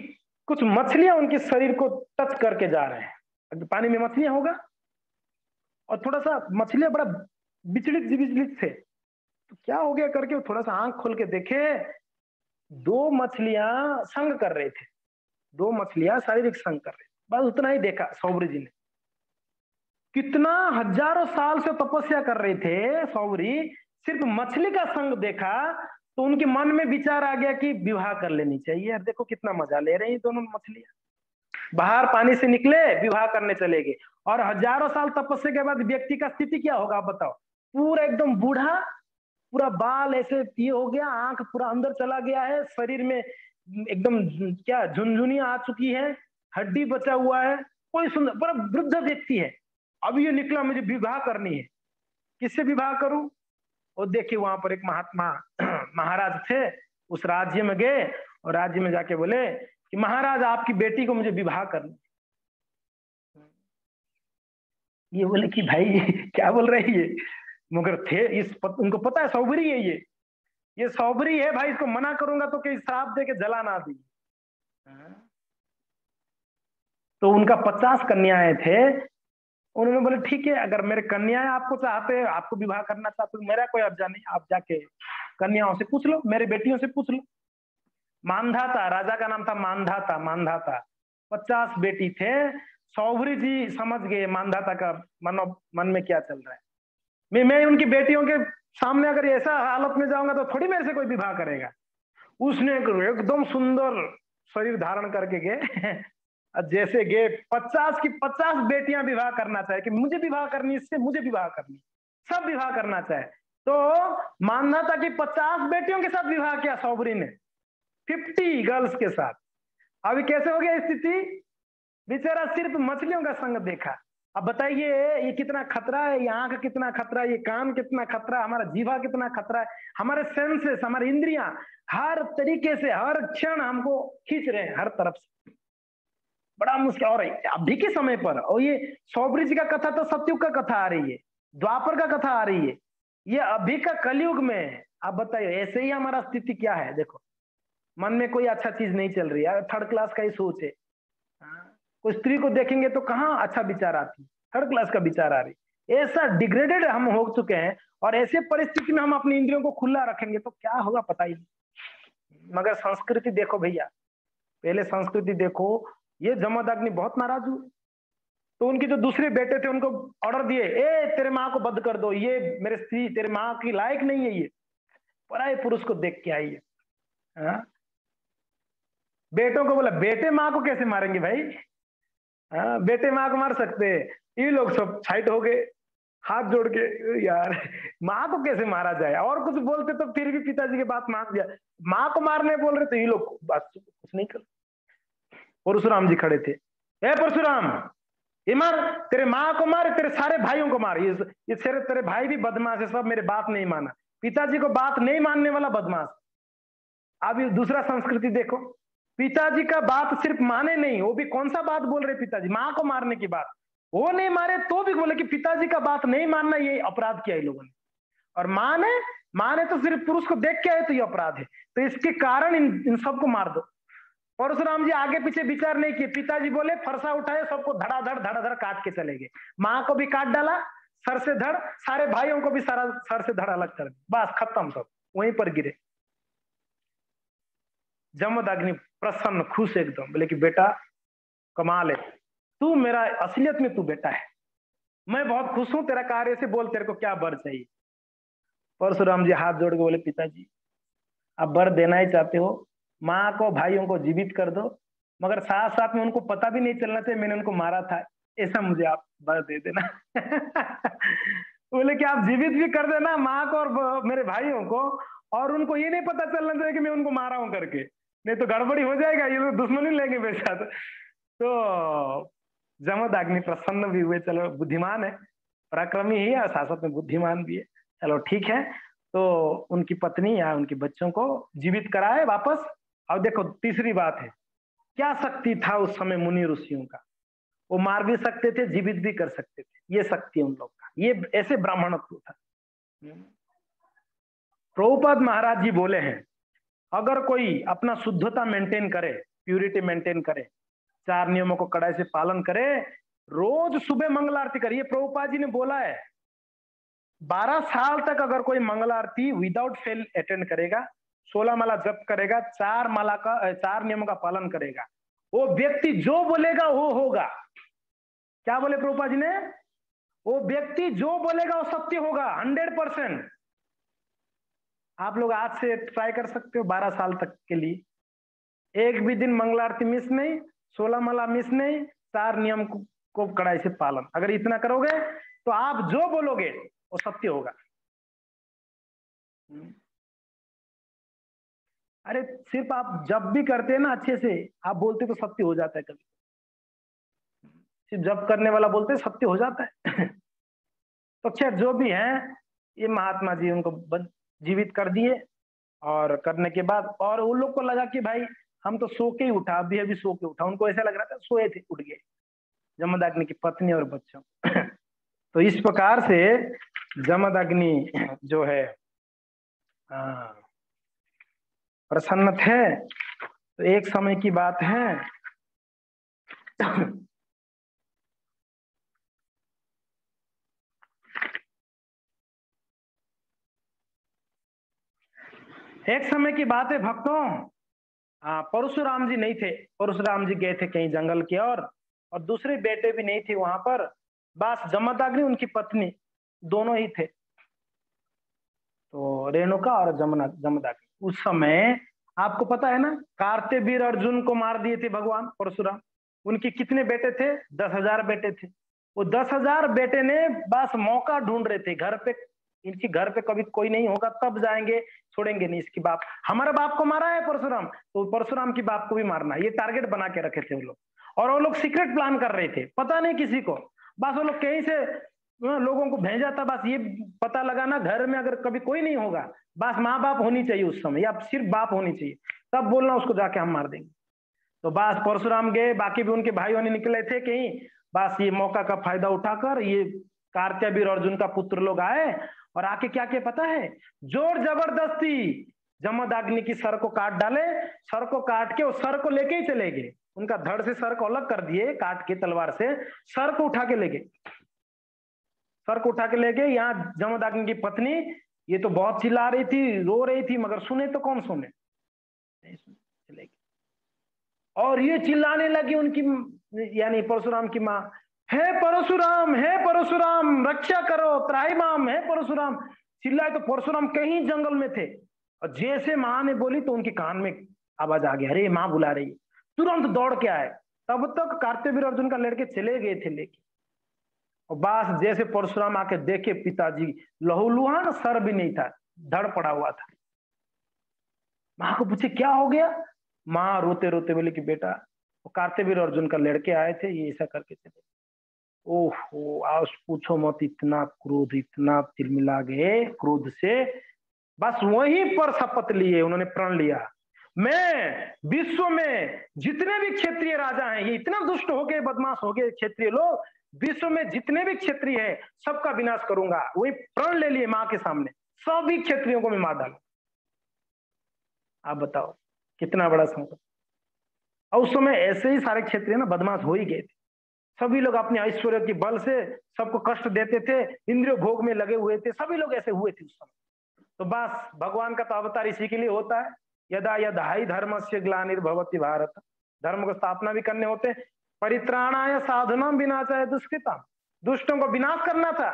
कुछ मछलियां उनके शरीर को टच करके जा रहे हैं। पानी में मछलियां होगा, और थोड़ा सा मछलियां बड़ा विचलित थे। तो क्या हो गया करके थोड़ा सा आंख खोल के देखे, दो मछलियां संग कर रहे थे, दो मछलियां शारीरिक संग कर रहे थे। बस उतना ही देखा सौबरी जी ने। कितना हजारों साल से तपस्या कर रहे थे सौबरी, सिर्फ मछली का संग देखा तो उनके मन में विचार आ गया कि विवाह कर लेनी चाहिए। यार देखो कितना मजा ले रही हैं दोनों मछलियां। बाहर पानी से निकले, विवाह करने चले गए। और हजारों साल तपस्या के बाद व्यक्ति का स्थिति क्या होगा आप बताओ? पूरा एकदम बूढ़ा, पूरा बाल ऐसे ये हो गया, आंख पूरा अंदर चला गया है, शरीर में एकदम क्या झुनझुनियां आ चुकी है, हड्डी बचा हुआ है, कोई सुंदर बड़ा वृद्ध व्यक्ति है। अब ये निकला मुझे विवाह करनी है, किससे विवाह करूं? और देखिए वहां पर एक महात्मा महाराज थे, उस राज्य में गए और राज्य में जाके बोले कि महाराज आपकी बेटी को मुझे विवाह करना। ये बोले कि भाई क्या बोल रही है, मगर थे उनको पता है सौबरी है, ये सौबरी है भाई, इसको मना करूंगा तो कहीं श्राप दे के जला ना दी। तो उनका 50 कन्याएं थे। उन्होंने बोले ठीक है, अगर मेरे कन्याएं आपको चाहते हैं, आपको विवाह करना चाहते हो, मेरा कोई अर्जा नहीं, आप जाके कन्याओं से पूछ लो, मेरे बेटियों से पूछ लो। मानधाता, राजा का नाम था मानधाता। मानधाता 50 बेटी थे। सौबरी जी समझ गए मानधाता का मन में क्या चल रहा है। मैं उनकी बेटियों के सामने अगर ऐसा हालत में जाऊंगा तो थोड़ी मेरे से कोई विवाह करेगा। उसने एकदम सुंदर शरीर धारण करके गए जैसे गे 50 की 50 बेटियां विवाह करना चाहे कि मुझे विवाह करनी, इससे मुझे विवाह करनी, सब विवाह करना चाहे। तो मानना था कि 50 बेटियों के साथ विवाह किया सौबरी ने, 50 गर्ल्स के साथ। अभी कैसे हो गया स्थिति, बेचारा सिर्फ मछलियों का संग देखा। अब बताइए ये कितना खतरा है, ये आंख कितना खतरा है, ये कान कितना खतरा है, हमारा जीवा कितना खतरा है, हमारे सेंसेस, हमारी इंद्रियां हर तरीके से हर क्षण हमको खींच रहे हैं हर तरफ से। बड़ा मुश्किल। और अभी के समय पर, और ये सौबरी जी का कथा तो सतयुग का कथा आ रही है, द्वापर का कथा आ रही है, ये अभी का कलयुग में है। आप बताइए ऐसे ही हमारा स्थिति क्या है। देखो मन में कोई अच्छा चीज नहीं चल रही है, थर्ड क्लास का ही सोच है। कोई स्त्री को देखेंगे तो कहाँ अच्छा विचार आती, थर्ड क्लास का विचार आ रही। ऐसा डिग्रेडेड हम हो चुके हैं, और ऐसे परिस्थिति में हम अपनी इंद्रियों को खुला रखेंगे तो क्या होगा पता ही नहीं। मगर संस्कृति देखो भैया, पहले संस्कृति देखो, ये जमदग्नि बहुत नाराज हुए, तो उनके जो दूसरे बेटे थे उनको ऑर्डर दिए, ए तेरे माँ को बंद कर दो, ये मेरे स्त्री तेरे माँ की लायक नहीं है, ये पराये पुरुष को देख के आई है। बेटों को बोला बेटे माँ को कैसे मारेंगे भाई, बेटे माँ को मार सकते हैं। ये लोग सब साइड हो गए, हाथ जोड़ के, यार माँ को कैसे मारा जाए। और कुछ बोलते तो फिर भी पिताजी की बात मान दिया, माँ को मारने बोल रहे तो ये लोग बात कुछ नहीं कर। परशुराम जी खड़े थे, ए परशुराम ये मार, तेरे माँ को मार, तेरे सारे भाइयों को मार, ये तेरे भाई भी बदमाश है, सब मेरे बात नहीं माना, पिताजी को बात नहीं मानने वाला बदमाश। अब ये दूसरा संस्कृति देखो, पिताजी का बात सिर्फ माने नहीं, वो भी कौन सा बात बोल रहे पिताजी, माँ को मारने की बात, वो नहीं मारे तो भी बोले कि पिताजी का बात नहीं मानना ये अपराध किया इन लोगों ने। और माने तो सिर्फ पुरुष को देख के आए तो ये अपराध है, तो इसके कारण इन सबको मार दो। परशुराम जी आगे पीछे विचार नहीं किए, पिताजी बोले फरसा उठाए, सबको धड़ाधड़ काट के चले गए। माँ को भी काट डाला सर से धड़, सारे भाइयों को भी सारा सर से धड़ अलग कर दिया, बस खत्म, सब वहीं पर गिरे। जमदग्नि प्रसन्न खुश एकदम, बोले कि बेटा कमाल है, तू मेरा असलियत में तू बेटा है, मैं बहुत खुश हूं तेरा कार्य से, बोल तेरे को क्या वर चाहिए। परशुराम जी हाथ जोड़ के बोले पिताजी आप वर देना ही चाहते हो, माँ को भाइयों को जीवित कर दो, मगर साथ साथ में उनको पता भी नहीं चलना चाहिए मैंने उनको मारा था, ऐसा मुझे आप वर दे देना। बोले कि आप जीवित भी कर देना माँ को और मेरे भाइयों को, और उनको ये नहीं पता चलना चाहिए कि मैं उनको मारा हूं करके, नहीं तो गड़बड़ी हो जाएगा, ये लोग दुश्मनी लेंगे मेरे साथ। तो जमदग्नि प्रसन्न भी हुए, चलो बुद्धिमान है, पराक्रमी ही है और साथ साथ में बुद्धिमान भी है, चलो ठीक है। तो उनकी पत्नी या उनके बच्चों को जीवित कराए वापस। और देखो तीसरी बात है, क्या शक्ति था उस समय मुनि ऋषियों का, वो मार भी सकते थे जीवित भी कर सकते थे, ये शक्ति उन लोग का, ये ऐसे ब्राह्मणत्व था। प्रभुपाद महाराज जी बोले हैं, अगर कोई अपना शुद्धता मेंटेन करे, प्यूरिटी मेंटेन करे, 4 नियमों को कड़ाई से पालन करे, रोज सुबह मंगल आरती करे, ये प्रभुपाद जी ने बोला है। 12 साल तक अगर कोई मंगल आरती विदाउट फेल अटेंड करेगा, 16 माला जप करेगा, 4 नियमों का पालन करेगा, वो व्यक्ति जो बोलेगा वो होगा। क्या बोले प्रभुपाद जी ने, वो व्यक्ति जो बोलेगा वो सत्य होगा 100%। आप लोग आज से ट्राई कर सकते हो 12 साल तक के लिए, एक भी दिन मंगल आरती मिस नहीं, 16 माला मिस नहीं, 4 नियम को कड़ाई से पालन, अगर इतना करोगे तो आप जो बोलोगे वो सत्य होगा। अरे सिर्फ आप जब भी करते हैं ना अच्छे से, आप बोलते तो सत्य हो जाता है कभी, सिर्फ जब करने वाला बोलते सत्य हो जाता है। तो खैर जो भी है, ये महात्मा जी उनको जीवित कर दिए, और करने के बाद और उन लोग को लगा कि भाई हम तो सो के ही उठा, अभी अभी सो के उठा, उनको ऐसा लग रहा था सोए थे उठ गए, जमदग्नि की पत्नी और बच्चों। तो इस प्रकार से जमदग्नि जो है प्रसन्न थे। तो एक समय की बात है, एक समय की बात है भक्तों, परशुराम जी नहीं थे, परशुराम जी गए थे कहीं जंगल की ओर, और दूसरे बेटे भी नहीं थे वहां पर, बस जमदग्नि उनकी पत्नी दोनों ही थे, तो रेणुका और जमदग्नि। उस समय आपको पता है ना, कार्तिवीर अर्जुन को मार दिए थे भगवान परशुराम, उनके कितने बेटे थे? 10,000 बेटे थे। वो 10,000 बेटे ने बस मौका ढूंढ रहे थे, घर पे इनकी घर पे कभी कोई नहीं होगा तब जाएंगे, छोड़ेंगे नहीं इसकी बाप। हमारे बाप को मारा है परशुराम, तो परशुराम की बाप को भी मारना, ये टारगेट बना के रखे थे वो लोग। और वो लोग सीक्रेट प्लान कर रहे थे, पता नहीं किसी को, बस वो लोग कहीं से लोगों को भेजा था, बस ये पता लगाना घर में अगर कभी कोई नहीं होगा, बस माँ बाप होनी चाहिए उस समय, या सिर्फ बाप होनी चाहिए, तब बोलना उसको जाके हम मार देंगे। तो बस परशुराम गए, बाकी भी उनके भाइयों ने निकले थे कहीं, बस ये मौका का फायदा उठाकर ये कार्त्यावीर अर्जुन का पुत्र लोग आए, और आके क्या किया पता है? जोर जबरदस्ती जमदग्नि की सर को काट डाले, सर को काट के उस सर को लेके ही चले गए, उनका धड़ से सर को अलग कर दिए काट के तलवार से, सर को उठा के ले गए, सर को उठा के ले गए। यहाँ जमदग्नि की पत्नी ये तो बहुत चिल्ला रही थी, रो रही थी, मगर सुने तो कौन सुने, नहीं सुने, चले गए। और ये चिल्लाने लगी उनकी यानी परशुराम की माँ, हे परशुराम, हे परशुराम रक्षा करो, त्राहिमाम, हे परशुराम। चिल्लाए तो परशुराम कहीं जंगल में थे, और जैसे माँ ने बोली तो उनके कान में आवाज आ गई, अरे माँ बुला रही है, तुरंत दौड़ के आए। तब तक कार्त्यावीर अर्जुन का लड़के चले गए थे लेके, और बस जैसे परशुराम आके देखे पिताजी लहूलुहान, सर भी नहीं था, धड़ पड़ा हुआ था। माँ को पूछे क्या हो गया? माँ रोते रोते बोले कि बेटा वो कार्त्यावीर अर्जुन का लड़के आए थे, ये ऐसा करके चले। ओहो आज पूछो मत, इतना क्रोध, इतना तिलमिला गए क्रोध से, बस वहीं पर शपथ लिए उन्होंने, प्रण लिया, मैं विश्व में जितने भी क्षत्रिय राजा हैं, ये इतना दुष्ट हो गए, बदमाश हो गए क्षत्रिय लोग, विश्व में जितने भी क्षत्रिय हैं सबका विनाश करूंगा। वही प्रण ले लिए माँ के सामने, सभी क्षत्रियों को मैं मार डालूं। आप बताओ कितना बड़ा संकट। और उस समय ऐसे ही सारे क्षेत्रीय ना बदमाश हो ही गए थे, सभी लोग अपने ऐश्वर्य के बल से सबको कष्ट देते थे, इंद्रिय भोग में लगे हुए थे, सभी लोग ऐसे हुए थे उस समय। तो बस भगवान का तो अवतार इसी के लिए होता है, यदा यदा ही धर्मस्य ग्लानिर्भवति भारत, धर्म को स्थापना भी करने होते, परित्राणाय साधनम विनाशाय दुष्कृतम, दुष्टों को विनाश करना था।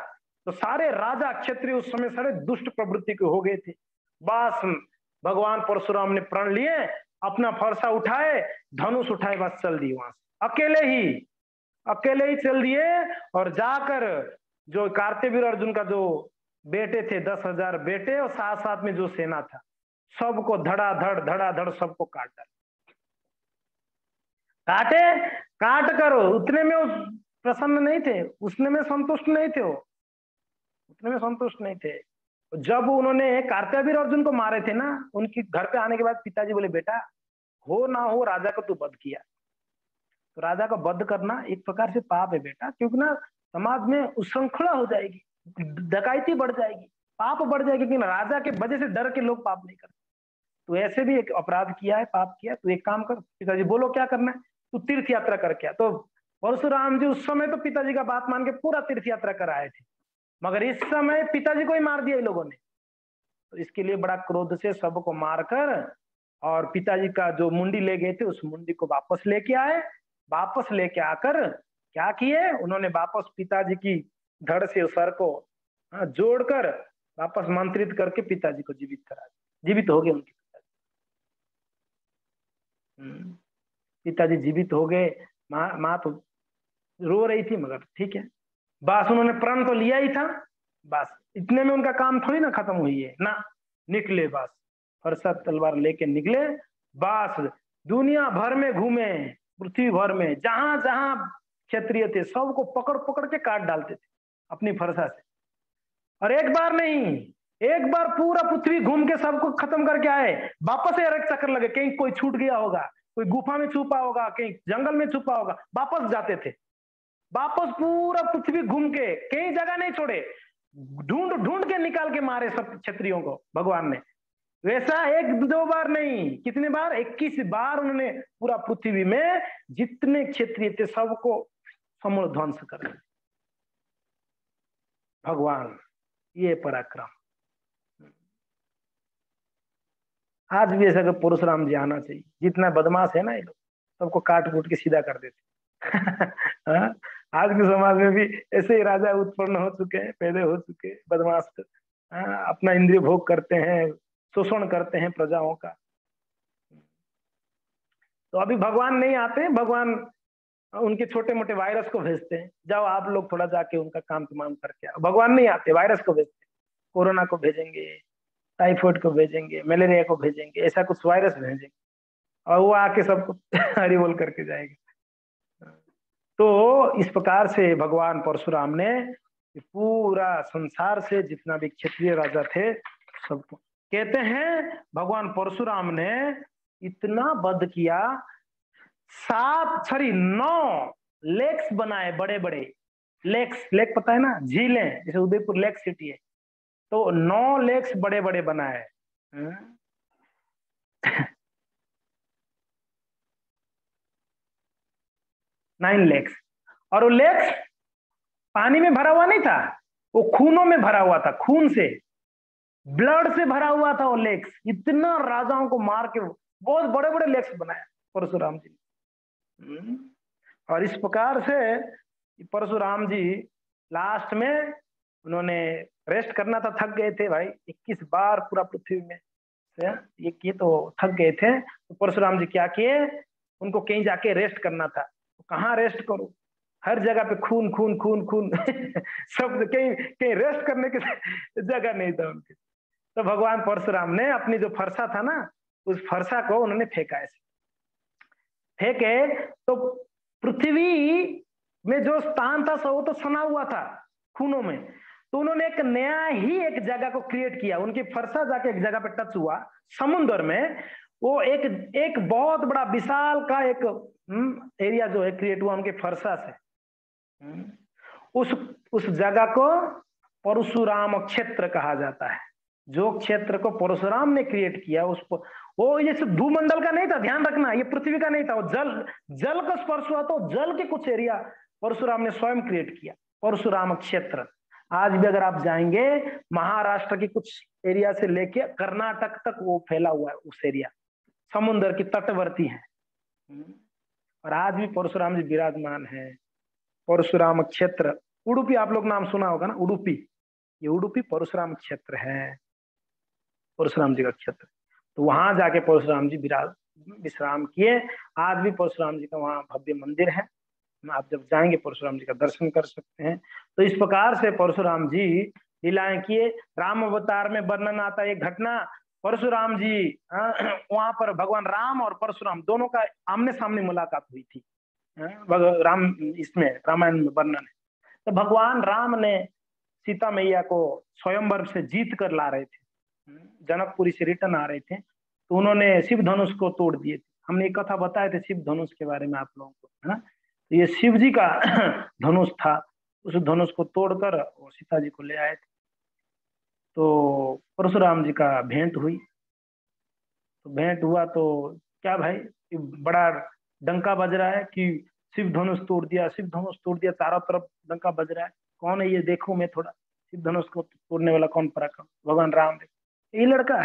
तो सारे राजा क्षत्रिय उस समय सारे दुष्ट प्रवृत्ति के हो गए थे। बस भगवान परशुराम ने प्रण लिए, अपना फरसा उठाए, धनुष उठाए, बस चल दिए वहां से, अकेले ही चल दिए, और जाकर जो कार्त्यावीर अर्जुन का जो बेटे थे 10,000 बेटे, और साथ साथ में जो सेना था सबको धड़ाधड़ सबको काट डाले। काट कर उतने में वो प्रसन्न नहीं थे, उसने में संतुष्ट नहीं थे, वो उतने में संतुष्ट नहीं थे। जब उन्होंने कार्त्यावीर अर्जुन को मारे थे ना, उनके घर पे आने के बाद पिताजी बोले बेटा हो ना हो राजा को तू वध किया, तो राजा का वध करना एक प्रकार से पाप है बेटा, क्योंकि ना समाज में उच्छृंखला हो जाएगी, डकैती बढ़ जाएगी, पाप बढ़ जाएगी, क्योंकि राजा के वजह से डर के लोग पाप नहीं करते। तो ऐसे भी एक अपराध किया है, पाप किया, तो एक काम कर, पिताजी बोलो क्या करना है, तू तीर्थ यात्रा करके आ। तो परशुराम जी उस समय तो पिताजी का बात मान के पूरा तीर्थ यात्रा कर आए थे, मगर इस समय पिताजी को ही मार दिया इन लोगों ने। तो इसके लिए बड़ा क्रोध से सबको मारकर, और पिताजी का जो मुंडी ले गए थे उस मुंडी को वापस लेके आए। वापस लेके आकर क्या किए उन्होंने, वापस पिताजी की धड़ से सर को जोड़कर वापस मंत्रित करके पिताजी को जीवित करा दिया, जीवित हो गए उनके पिताजी जीवित हो गए। माँ तो रो रही थी, मगर ठीक है, बस उन्होंने प्रण तो लिया ही था, बस इतने में उनका काम थोड़ी ना खत्म हुई है ना, निकले बस फरसा तलवार लेके निकले, बस दुनिया भर में घूमे, पृथ्वी भर में जहां जहां क्षत्रिय थे सबको पकड़ पकड़ के काट डालते थे अपनी फरसा से। और एक बार नहीं, एक बार पूरा पृथ्वी घूम के सबको खत्म करके आए, वापस एक चक्कर लगे, कहीं कोई छूट गया होगा, कोई गुफा में छुपा होगा, कहीं जंगल में छुपा होगा, वापस जाते थे, वापस पूरा पृथ्वी घूम के कहीं जगह नहीं छोड़े, ढूंढ ढूंढ के निकाल के मारे सब क्षत्रियों को भगवान ने। वैसा एक दो बार नहीं, कितने बार, 21 बार उन्होंने पूरा पृथ्वी में जितने क्षत्रिय थे सबको समूल ध्वंस कर दिया भगवान, ये पराक्रम। आज भी ऐसा परशुराम जी आना चाहिए, जितना बदमाश है ना ये लोग सबको काट कूट के सीधा कर देते आज के समाज में भी ऐसे ही राजा उत्पन्न हो चुके हैं, पैदा हो चुके हैं, बदमाश अपना इंद्रिय भोग करते हैं, शोषण करते हैं प्रजाओं का। तो अभी भगवान नहीं आते, भगवान उनके छोटे मोटे वायरस को भेजते हैं, जाओ आप लोग थोड़ा जाके उनका काम तमाम करके आओ। भगवान नहीं आते, वायरस को भेजते, कोरोना को भेजेंगे, टाइफाइड को भेजेंगे, मलेरिया को भेजेंगे, ऐसा कुछ वायरस भेजेंगे और वो आके सबको हरि बोल करके जाएगा। तो इस प्रकार से भगवान परशुराम ने पूरा संसार से जितना भी क्षत्रिय राजा थे सबको, कहते हैं भगवान परशुराम ने इतना वध किया, 9 लेक्स बनाए, बड़े बड़े लेक्स, लेक पता है ना, झीलें, जैसे उदयपुर लेक सिटी है, तो 9 लेक्स बड़े बड़े बनाए। 9 लेक्स। और वो लेक्स पानी में भरा हुआ नहीं था, वो खूनों में भरा हुआ था, खून से, ब्लड से भरा हुआ था वो लेक्स। इतना राजाओं को मार के बहुत बड़े बड़े लेक्स बनाया परशुराम जी ने। और इस प्रकार से परशुराम जी लास्ट में उन्होंने रेस्ट करना था, थक गए थे भाई, 21 बार पूरा पृथ्वी में ये किए तो थक गए थे। तो परशुराम जी क्या किए, उनको कहीं जाके रेस्ट करना था, तो कहाँ रेस्ट करो, हर जगह पे खून खून खून खून सब कहीं कहीं रेस्ट करने की जगह नहीं था उनके। तो भगवान परशुराम ने अपनी जो फरसा था ना, उस फरसा को उन्होंने फेंका, ऐसे फेंके तो पृथ्वी में जो स्थान था वो तो सना हुआ था खूनों में, तो उन्होंने एक नया ही एक जगह को क्रिएट किया, उनकी फरसा जाके एक जगह पे टच हुआ समुद्र में, वो एक बहुत बड़ा विशाल का एक एरिया जो है क्रिएट हुआ उनके फरसा से। उस जगह को परशुराम क्षेत्र कहा जाता है। जो क्षेत्र को परशुराम ने क्रिएट किया उसको, वो ये सिर्फ भूमंडल का नहीं था, ध्यान रखना, ये पृथ्वी का नहीं था, वो जल का स्पर्श हुआ, तो जल के कुछ एरिया परशुराम ने स्वयं क्रिएट किया, परशुराम क्षेत्र। आज भी अगर आप जाएंगे महाराष्ट्र के कुछ एरिया से लेके कर्नाटक तक वो फैला हुआ है, उस एरिया समुद्र की तटवर्ती है। और आज भी परशुराम जी विराजमान है। परशुराम क्षेत्र, उडुपी आप लोग नाम सुना होगा ना, उडुपी, ये उडुपी परशुराम क्षेत्र है, परशुराम जी का क्षेत्र। तो वहां जाके परशुराम जी विश्राम किए। आज भी परशुराम जी का वहां भव्य मंदिर है, आप जब जाएंगे परशुराम जी का दर्शन कर सकते हैं। तो इस प्रकार से परशुराम जी लीलाएं किए। राम अवतार में वर्णन आता है एक घटना, परशुराम जी वहां पर भगवान राम और परशुराम दोनों का आमने सामने मुलाकात हुई थी। राम इसमें रामायण में वर्णन है। तो भगवान राम ने सीता मैया को स्वयंवर से जीत कर ला रहे थे, जनकपुरी से रिटर्न आ रहे थे, तो उन्होंने शिव धनुष को तोड़ दिए थे। हमने एक कथा बताए थे शिव धनुष के बारे में आप लोगों को, है ना। तो ये शिव जी का धनुष था, उस धनुष को तोड़कर वो सीता जी को ले आए थे। तो परशुराम जी का भेंट हुई, तो भेंट हुआ तो क्या भाई, बड़ा डंका बज रहा है कि शिव धनुष तोड़ दिया, शिव धनुष तोड़ दिया, चारों तरफ डंका बज रहा है, कौन है ये देखो, मैं थोड़ा शिव धनुष को तोड़ने वाला कौन पराक्रम, भगवान राम। ये लड़का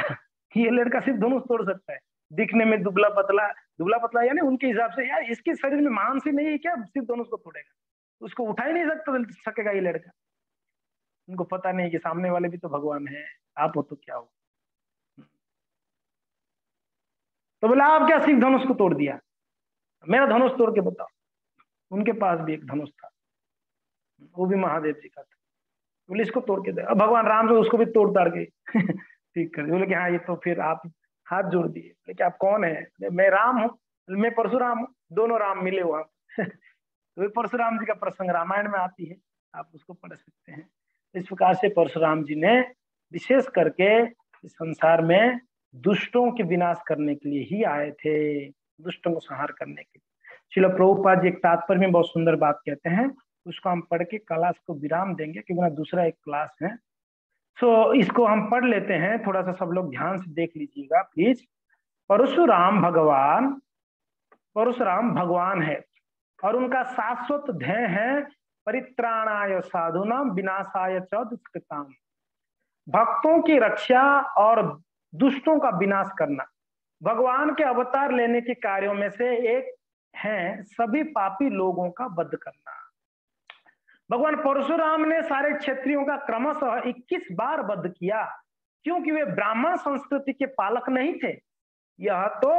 शिव धनुष तोड़ सकता है, दिखने में दुबला पतला यानी उनके हिसाब से, यार इसके शरीर में मांस ही नहीं है क्या, शिव धनुष को तोड़ेगा, उसको उठा ही नहीं सकेगा ये लड़का। उनको पता नहीं कि सामने वाले भी तो भगवान है, आप हो तो क्या हो। तो बोला आप क्या शिव धनुष को तोड़ दिया, मेरा धनुष तोड़ के बताओ। उनके पास भी एक धनुष था, वो भी महादेव जी का था। बोले इसको तोड़ के दे। अब भगवान राम जो उसको भी तोड़ ताड़ के ठीक कर। बोले कि हाँ ये तो फिर आप हाथ जोड़ दिए। बोले कि आप कौन है, मैं राम हूँ, मैं परशुराम हूँ, दोनों राम मिले वहां तो परशुराम जी का प्रसंग रामायण में आती है, आप उसको पढ़ सकते हैं। इस प्रकार से परशुराम जी ने विशेष करके इस संसार में दुष्टों के विनाश करने के लिए ही आए थे, दुष्टों को संहार करने के लिए। श्रील प्रभुपाद जी एक तात्पर्य में बहुत सुंदर बात कहते हैं, उसको हम पढ़ के क्लास को विराम देंगे क्योंकि दूसरा एक क्लास है। सो इसको हम पढ़ लेते हैं, थोड़ा सा सब लोग ध्यान से देख लीजिएगा प्लीज। परशुराम भगवान है और उनका शाश्वत ध्येय है परित्राणाय साधुनाम विनाशाय च दुष्कृताम, भक्तों की रक्षा और दुष्टों का विनाश करना। भगवान के अवतार लेने के कार्यों में से एक है सभी पापी लोगों का वध करना। भगवान परशुराम ने सारे क्षत्रियों का क्रमशः 21 बार वध किया, क्योंकि वे ब्राह्मण संस्कृति के पालक नहीं थे। यह तो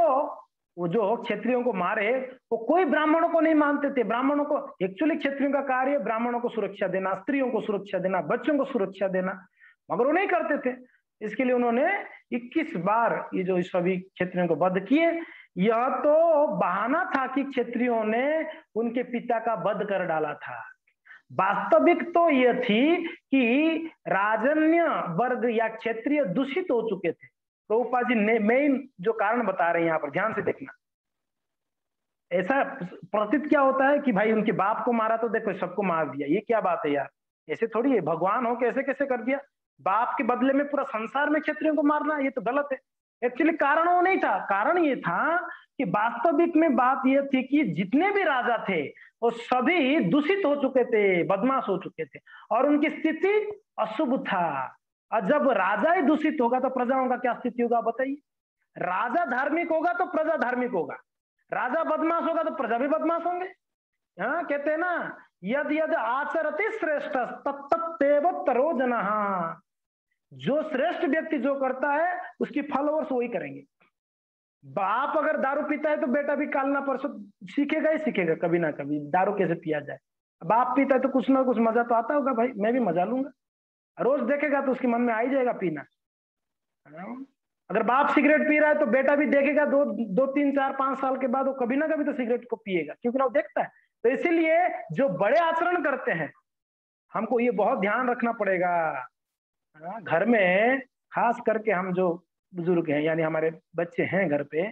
वो जो क्षत्रियों को मारे वो कोई ब्राह्मणों को नहीं मानते थे। ब्राह्मणों को एक्चुअली क्षत्रियों का कार्य ब्राह्मणों को सुरक्षा देना, स्त्रियों को सुरक्षा देना, बच्चों को सुरक्षा देना, मगर वो नहीं करते थे। इसके लिए उन्होंने 21 बार ये जो सभी क्षत्रियों को वध किए। यह तो बहाना था कि क्षत्रियों ने उनके पिता का वध कर डाला था। वास्तविक तो यह थी कि राजन्य वर्ग या क्षत्रिय दूषित हो चुके थे। प्रभुपाद जी ने मेन जो कारण बता रहे हैं यहाँ पर, ध्यान से देखना। ऐसा प्रतीत क्या होता है कि भाई उनके बाप को मारा तो देखो सबको मार दिया, ये क्या बात है यार, ऐसे थोड़ी है, भगवान हो कैसे कैसे कर दिया, बाप के बदले में पूरा संसार में क्षत्रियों को मारना, ये तो गलत है। एक्चुअली कारण वो नहीं था, कारण ये था कि वास्तविक में बात ये थी कि जितने भी राजा थे वो सभी दूषित हो चुके थे, बदमाश हो चुके थे, और उनकी स्थिति अशुभ था। और जब राजा ही दूषित होगा तो प्रजाओं का क्या स्थिति होगा बताइए। राजा धार्मिक होगा तो प्रजा धार्मिक होगा, राजा बदमाश होगा तो प्रजा भी बदमाश होंगे। हाँ, कहते हैं ना, यद यद आचरति श्रेष्ठ तत्तेव तरो जनः। जो श्रेष्ठ व्यक्ति जो करता है उसकी फॉलोअर्स वही करेंगे। बाप अगर दारू पीता है तो बेटा भी काल ना परसों सीखेगा ही सीखेगा, कभी ना कभी दारू कैसे पिया जाए। बाप पीता है तो कुछ ना कुछ मजा तो आता होगा, भाई मैं भी मजा लूंगा, रोज देखेगा तो उसके मन में आ ही जाएगा पीना। अगर बाप सिगरेट पी रहा है तो बेटा भी देखेगा, दो 3 4 5 साल के बाद वो कभी ना कभी तो सिगरेट को पिएगा, क्योंकि वो देखता है। तो इसीलिए जो बड़े आचरण करते हैं हमको ये बहुत ध्यान रखना पड़ेगा। घर में खास करके हम जो बुजुर्ग हैं यानी हमारे बच्चे हैं घर पे,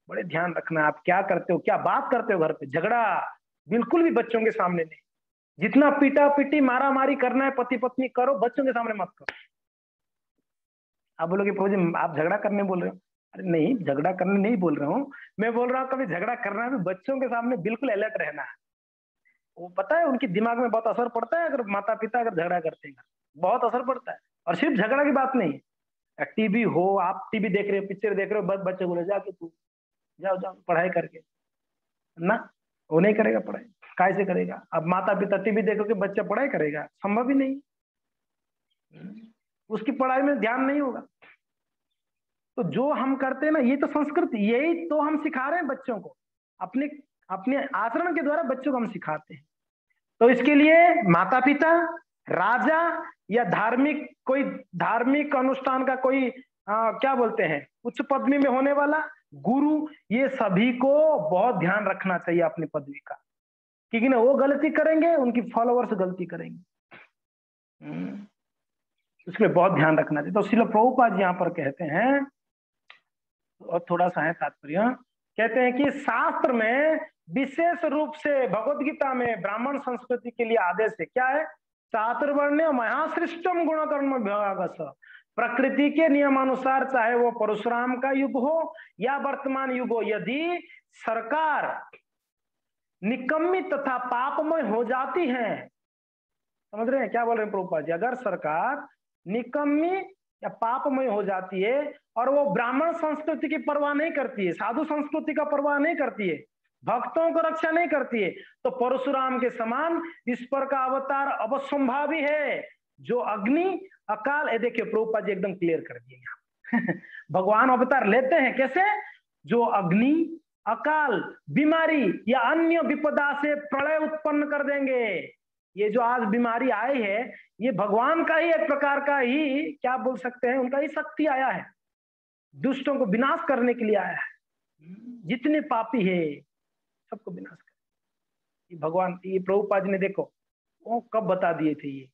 बड़े ध्यान रखना आप क्या करते हो, क्या बात करते हो घर पे। झगड़ा बिल्कुल भी बच्चों के सामने नहीं। जितना पीटा पीटी मारा मारी करना है पति पत्नी करो, बच्चों के सामने मत करो। आप बोलोगे प्रभु जी आप झगड़ा करने बोल रहे हो, अरे नहीं, झगड़ा करने नहीं बोल रहा हूँ, मैं बोल रहा हूँ कभी झगड़ा करना है भी बच्चों के सामने बिल्कुल अलर्ट रहना है। वो पता है उनके दिमाग में बहुत असर पड़ता है अगर माता पिता अगर झगड़ा करते हैं, बहुत असर पड़ता है। और सिर्फ झगड़ा की बात नहीं, टीवी हो, आप टीवी देख रहे हो, पिक्चर देख रहे हो, बस बच्चे बोले जाके तू जाओ जाओ पढ़ाई करके, ना वो नहीं करेगा पढ़ाई, काय से करेगा। अब माता पिता टीवी देखोगे बच्चा पढ़ाई करेगा, संभव ही नहीं, उसकी पढ़ाई में ध्यान नहीं होगा। तो जो हम करते हैं ना, ये तो संस्कृति, यही तो हम सिखा रहे हैं बच्चों को, अपने अपने आचरण के द्वारा बच्चों को हम सिखाते हैं। तो इसके लिए माता पिता, राजा या धार्मिक कोई धार्मिक अनुष्ठान का कोई क्या बोलते हैं उच्च पदवी में होने वाला गुरु, ये सभी को बहुत ध्यान रखना चाहिए अपनी पदवी का, क्योंकि ना वो गलती करेंगे उनकी फॉलोअर्स गलती करेंगे, उसके लिए बहुत ध्यान रखना चाहिए। तो श्रील प्रभुपाद जी यहाँ पर कहते हैं, और थोड़ा सा है तात्पर्य, कहते हैं कि शास्त्र में विशेष रूप से भगवत गीता में ब्राह्मण संस्कृति के लिए आदेश है, क्या है, चातुर्वर्ण्य महासृष्टम गुणकर्म विभागस। प्रकृति के नियमानुसार चाहे वो परशुराम का युग हो या वर्तमान युग हो, यदि सरकार निकम्मी तथा पापमय हो जाती है, समझ रहे हैं क्या बोल रहे हैं प्रभुपाद जी, अगर सरकार निकम्मी या पापमय हो जाती है और वो ब्राह्मण संस्कृति की परवाह नहीं करती है, साधु संस्कृति का परवाह नहीं करती है, भक्तों को रक्षा नहीं करती है, तो परशुराम के समान ईश्वर का अवतार अवसंभावी है, जो अग्नि अकाल, ये देखिए प्रभुपाद जी एकदम क्लियर कर दिए यहाँ भगवान अवतार लेते हैं कैसे, जो अग्नि अकाल बीमारी या अन्य विपदा से प्रलय उत्पन्न कर देंगे। ये जो आज बीमारी आई है ये भगवान का ही एक प्रकार का ही क्या बोल सकते हैं, उनका ही शक्ति आया है, दुष्टों को विनाश करने के लिए आया है, जितने पापी है सबको विनाश कर। ये भगवान, ये प्रभुपाद जी ने देखो वो कब बता दिए थे, ये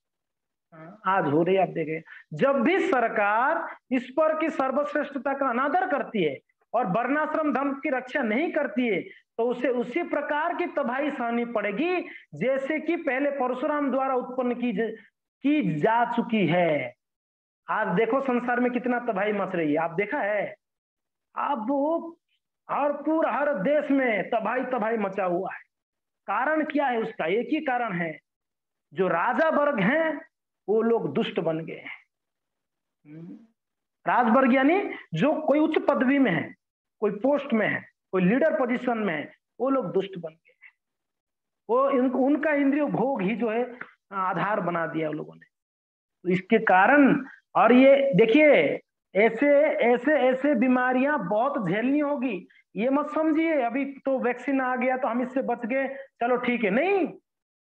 आज हो रही आप देखें। जब भी सरकार ईश्वर की सर्वश्रेष्ठता का अनादर करती है और वर्णाश्रम धर्म की रक्षा नहीं करती है तो उसे उसी प्रकार की तबाही सहनी पड़ेगी जैसे कि पहले परशुराम द्वारा उत्पन्न की जा चुकी है। आज देखो संसार में कितना तबाही मच रही है, आप देखा है, अब वो हर देश में तबाही तबाही मचा हुआ है। कारण क्या है उसका, एक ही कारण है, जो राजा वर्ग हैं वो लोग दुष्ट बन गए हैं। राजवर्ग यानी जो कोई उच्च पदवी में है, कोई पोस्ट में है, कोई लीडर पोजीशन में है, वो लोग दुष्ट बन गए हैं। वो उनका इंद्रिय भोग ही जो है आधार बना दिया लोगों ने। तो इसके कारण, और ये देखिए ऐसे ऐसे ऐसे बीमारियां बहुत झेलनी होगी। ये मत समझिए अभी तो वैक्सीन आ गया तो हम इससे बच गए, चलो ठीक है, नहीं,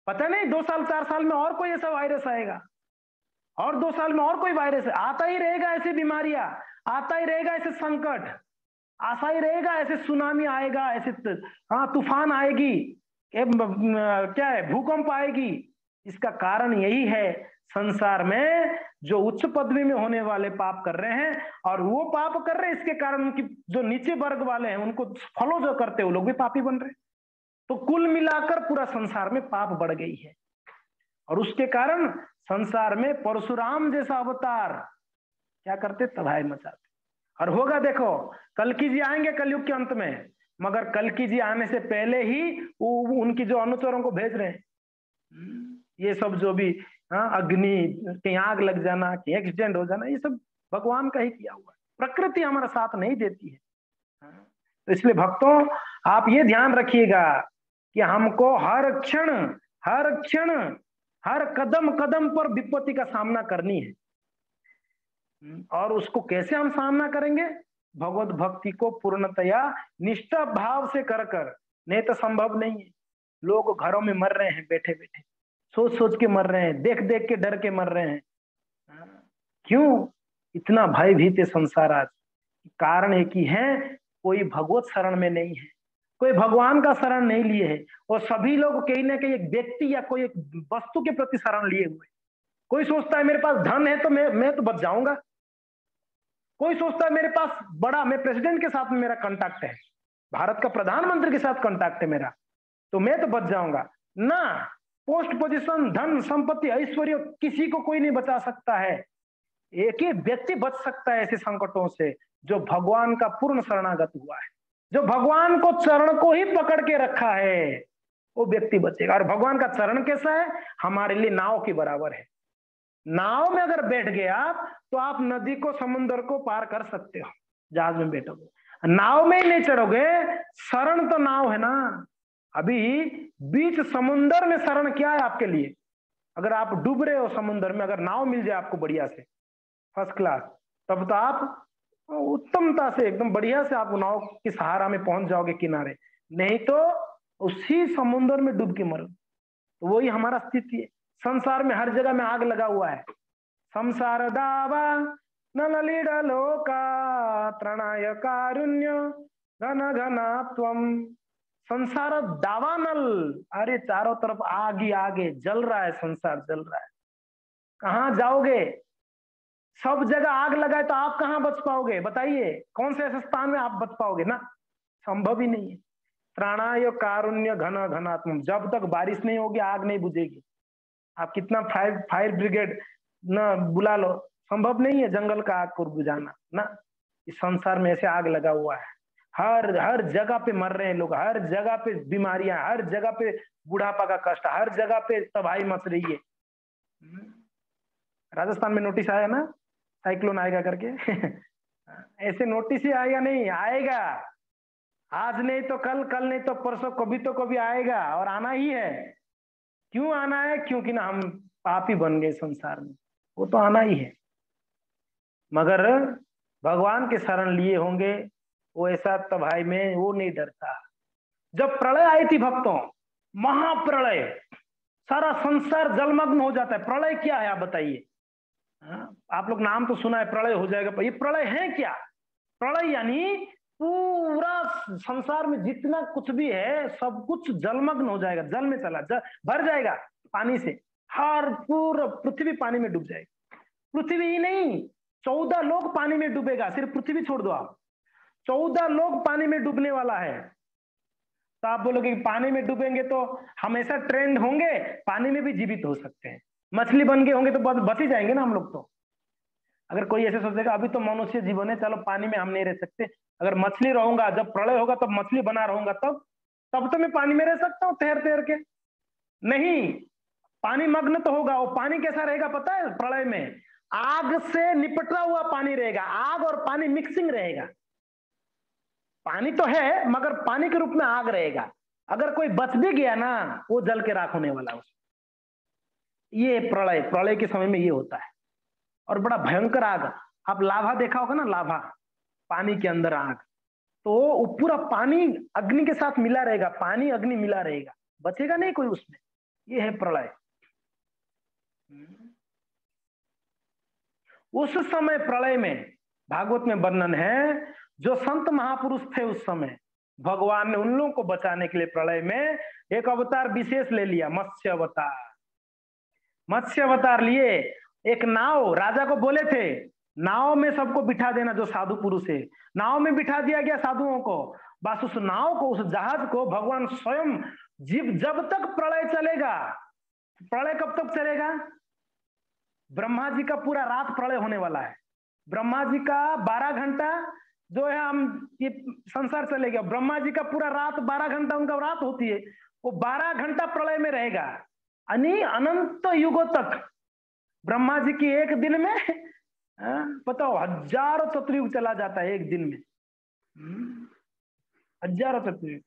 पता नहीं 2 साल 4 साल में और कोई ऐसा वायरस आएगा, और 2 साल में और कोई वायरस आता ही रहेगा, ऐसी बीमारियां आता ही रहेगा, ऐसे संकट आशा ही रहेगा, ऐसे सुनामी आएगा, ऐसे हाँ तूफान आएगी, क्या है, भूकंप आएगी। इसका कारण यही है, संसार में जो उच्च पदवी में होने वाले पाप कर रहे हैं, और वो पाप कर रहे हैं इसके कारण उनकी जो नीचे वर्ग वाले हैं उनको फॉलो जो करते हैं वो लोग भी पापी बन रहे हैं। तो कुल मिलाकर पूरा संसार में पाप बढ़ गई है, और उसके कारण संसार में परशुराम जैसा अवतार क्या करते, तबाही मचाते। और होगा देखो, कल्कि जी आएंगे कलयुग के अंत में, मगर कल्कि जी आने से पहले ही उनकी जो अनुचरों को भेज रहे हैं, ये सब जो भी, हाँ, अग्नि, कहीं आग लग जाना, कहीं एक्सीडेंट हो जाना, ये सब भगवान का ही किया हुआ है, प्रकृति हमारा साथ नहीं देती है। तो इसलिए भक्तों, आप ये ध्यान रखिएगा कि हमको हर क्षण, हर क्षण, हर कदम कदम पर विपत्ति का सामना करनी है। और उसको कैसे हम सामना करेंगे, भगवत भक्ति को पूर्णतया निष्ठा भाव से कर कर, नहीं तो संभव नहीं है। लोग घरों में मर रहे हैं बैठे बैठे, सोच सोच के मर रहे हैं, देख देख के डर के मर रहे हैं। क्यों इतना भयभीत है संसार आज? कारण एक ही है, कोई भगवत शरण में नहीं है, कोई भगवान का शरण नहीं लिए है, और सभी लोग कहीं ना कहीं एक व्यक्ति या कोई एक वस्तु के प्रति शरण लिए हुए। कोई सोचता है मेरे पास धन है तो मैं तो बच जाऊंगा, कोई सोचता है मेरे पास बड़ा, मैं प्रेसिडेंट के साथ में मेरा कांटेक्ट है, भारत का प्रधानमंत्री के साथ कांटेक्ट है मेरा, तो मैं तो बच जाऊंगा ना। पोस्ट पोजीशन, धन संपत्ति, ऐश्वर्य, किसी को कोई नहीं बचा सकता है। एक ही व्यक्ति बच सकता है ऐसे संकटों से, जो भगवान का पूर्ण शरणागत हुआ है, जो भगवान को चरण को ही पकड़ के रखा है, वो व्यक्ति बचेगा। और भगवान का चरण कैसा है, हमारे लिए नाव के बराबर है। नाव में अगर बैठ गए आप तो आप नदी को, समुद्र को पार कर सकते हो, जहाज में बैठोगे। नाव में ही नहीं चढ़ोगे, शरण तो नाव है ना। अभी बीच समुद्र में शरण क्या है आपके लिए? अगर आप डूब रहे हो समुद्र में, अगर नाव मिल जाए आपको बढ़िया से, फर्स्ट क्लास, तब तो आप उत्तमता से एकदम बढ़िया से आप नाव के सहारा में पहुंच जाओगे किनारे, नहीं तो उसी समुद्र में डूब के मरो। तो वही हमारा स्थिति है। संसार में हर जगह में आग लगा हुआ है। संसार दावा नलिडलोका त्रणाय कारुण्य घन घनात्वम। संसार दावानल, अरे चारों तरफ आग ही आग है, जल रहा है, संसार जल रहा है। कहां जाओगे? सब जगह आग लगाए तो आप कहां बच पाओगे? बताइए, कौन से ऐसे स्थान में आप बच पाओगे? ना, संभव ही नहीं है। त्राणाय कारुण्य घन घनात्म, जब तक बारिश नहीं होगी आग नहीं बुझेगी। आप कितना फायर ब्रिगेड ना बुला लो, संभव नहीं है जंगल का आग को बुझाना ना। इस संसार में ऐसे आग लगा हुआ है, हर हर जगह पे मर रहे हैं लोग, हर जगह पे बीमारियां, हर जगह पे बुढ़ापा का कष्ट, हर जगह पे तबाही मच रही है। राजस्थान में नोटिस आया ना, साइक्लोन आएगा करके ऐसे नोटिस ही आएगा? नहीं आएगा, आज नहीं तो कल, कल नहीं तो परसों, कभी तो कभी आएगा, और आना ही है। क्यों आना है? क्योंकि ना हम पापी बन गए संसार में, वो तो आना ही है। मगर भगवान के शरण लिए होंगे, वो ऐसा तबाही में वो नहीं डरता। जब प्रलय आई थी भक्तों, महाप्रलय, सारा संसार जलमग्न हो जाता है। प्रलय क्या है आप बताइए? आप लोग नाम तो सुना है, प्रलय हो जाएगा, ये प्रलय है क्या? प्रलय यानी पूरा संसार में जितना कुछ भी है सब कुछ जलमग्न हो जाएगा, जल में चला भर जाएगा पानी से, हर पूरा पृथ्वी पानी में डूब जाएगी। पृथ्वी ही नहीं, 14 लोग पानी में डूबेगा, सिर्फ पृथ्वी छोड़ दो आप, 14 लोग पानी में डूबने वाला है। तो आप बोलोगे कि पानी में डूबेंगे तो हमेशा ट्रेंड होंगे, पानी में भी जीवित हो सकते हैं, मछली बन गए होंगे तो बच ही जाएंगे ना हम लोग। तो अगर कोई ऐसे सोचेगा अभी तो मनुष्य जीवन है, चलो पानी में हम नहीं रह सकते, अगर मछली रहूंगा, जब प्रलय होगा तब मछली बना रहूंगा, तब तो मैं पानी में रह सकता हूँ तैर तैर के। नहीं, पानी मग्न तो होगा। वो पानी कैसा रहेगा पता है? प्रलय में आग से निपटा हुआ पानी रहेगा, आग और पानी मिक्सिंग रहेगा। पानी तो है मगर पानी के रूप में आग रहेगा। अगर कोई बच भी गया ना, वो जल के राख होने वाला उसमें। ये प्रलय, प्रलय के समय में ये होता है, और बड़ा भयंकर आग। आप लाभा देखा होगा ना, लाभा, पानी के अंदर आग, तो वो पूरा पानी अग्नि के साथ मिला रहेगा, पानी अग्नि मिला रहेगा, बचेगा नहीं कोई उसमें। ये है प्रलय। उस समय प्रलय में भागवत में वर्णन है, जो संत महापुरुष थे उस समय, भगवान ने उन लोगों को बचाने के लिए प्रलय में एक अवतार विशेष ले लिया, मत्स्य अवतार। मत्स्य अवतार लिए, एक नाव, राजा को बोले थे नाव में सबको बिठा देना जो साधु पुरुष है, नाव में बिठा दिया गया साधुओं को। बस उस नाव को, उस जहाज को भगवान स्वयं, जब तक प्रलय चलेगा, प्रलय कब तक चलेगा? ब्रह्मा जी का पूरा रात प्रलय होने वाला है। ब्रह्मा जी का 12 घंटा जो है, हम ये संसार चलेगा, ब्रह्मा जी का पूरा रात 12 घंटा उनका रात होती है, वो 12 घंटा प्रलय में रहेगा, यानी अनंत युगों तक। ब्रह्मा जी की एक दिन में पता हो हजारों चतुर्युग चला जाता है एक दिन में, हजारों चतुर्युग,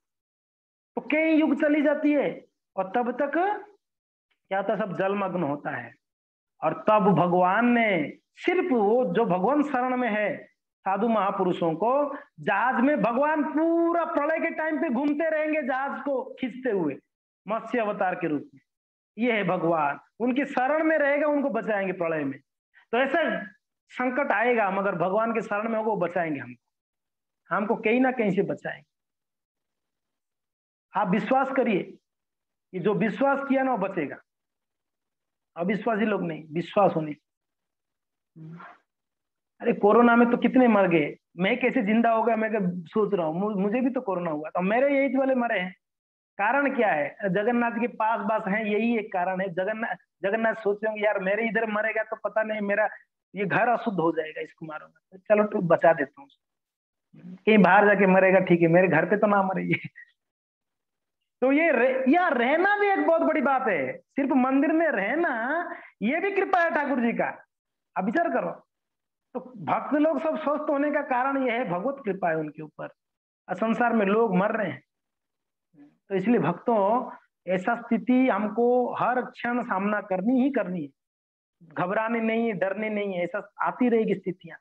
तो कई युग चली जाती है, और तब तक क्या होता है, सब जलमग्न होता है। और तब भगवान ने सिर्फ वो जो भगवान शरण में है साधु महापुरुषों को, जहाज में भगवान पूरा प्रलय के टाइम पे घूमते रहेंगे जहाज को खींचते हुए, मत्स्य अवतार के रूप में। ये है भगवान, उनकी शरण में रहेगा, उनको बचाएंगे प्रलय में। तो ऐसा संकट आएगा, मगर भगवान के शरण में होगा, वो बचाएंगे हमको, हमको कहीं ना कहीं से बचाएंगे। आप विश्वास करिए कि जो विश्वास किया ना वो बचेगा, अविश्वासी लोग नहीं, विश्वास होने। अरे कोरोना में तो कितने मर गए, मैं कैसे जिंदा हो गया, मैं सोच रहा हूँ, मुझे भी तो कोरोना हुआ, तो मेरे एज वाले मरे हैं। कारण क्या है? जगन्नाथ के पास बास हैं, यही एक कारण है। जगन्नाथ जगन्नाथ सोच रहे होंगे यार मेरे इधर मरेगा तो पता नहीं मेरा ये घर अशुद्ध हो जाएगा, इसको मारूंगा, तो चलो तो बचा देता हूँ, कहीं बाहर जाके मरेगा ठीक है, मेरे घर पे तो ना मरे ये। तो या रहना भी एक बहुत बड़ी बात है, सिर्फ मंदिर में रहना ये भी कृपा है ठाकुर जी का। अब विचार करो, तो भक्त लोग सब स्वस्थ होने का कारण यह है, भगवत कृपा है उनके ऊपर, संसार में लोग मर रहे हैं। तो इसलिए भक्तों, ऐसा स्थिति हमको हर क्षण सामना करनी ही करनी है, घबराने नहीं है, डरने नहीं है, ऐसा आती रहेगी स्थितियां।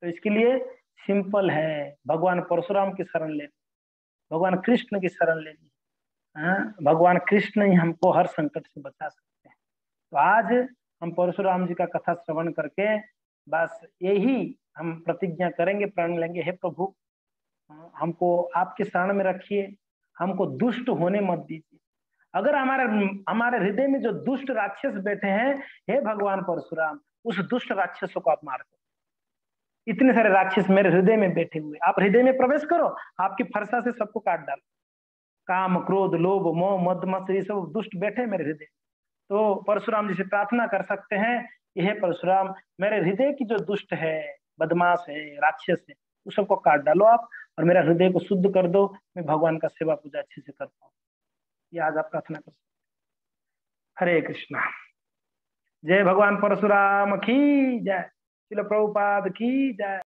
तो इसके लिए सिंपल है, भगवान परशुराम की शरण लेनी, भगवान कृष्ण की शरण लेनी। भगवान कृष्ण ही हमको हर संकट से बचा सकते हैं। तो आज हम परशुराम जी का कथा श्रवण करके बस यही हम प्रतिज्ञा करेंगे, प्रण लेंगे, हे प्रभु हमको आपके शरण में रखिए, हमको दुष्ट होने मत दीजिए। अगर हमारे हमारे हृदय में जो दुष्ट राक्षस बैठे हैं, हे भगवान परशुराम उस दुष्ट राक्षसों को आप मार दो। इतने सारे राक्षस मेरे हृदय में बैठे हुए, आप हृदय में प्रवेश करो, आपकी फरसा से सबको काट डालो। काम, क्रोध, लोभ, मोह, मद मत्सर, ये सब दुष्ट बैठे मेरे हृदय। तो परशुराम जी से प्रार्थना कर सकते हैं, यह परशुराम मेरे हृदय की जो दुष्ट है, बदमाश है, राक्षस है, उस सबको काट डालो आप, और मेरा हृदय को शुद्ध कर दो, मैं भगवान का सेवा पूजा अच्छे से कर पाऊँ। ये आज आप प्रार्थना कर सकते। हरे कृष्णा। जय भगवान परशुराम की जय, श्रील प्रभुपाद की जय।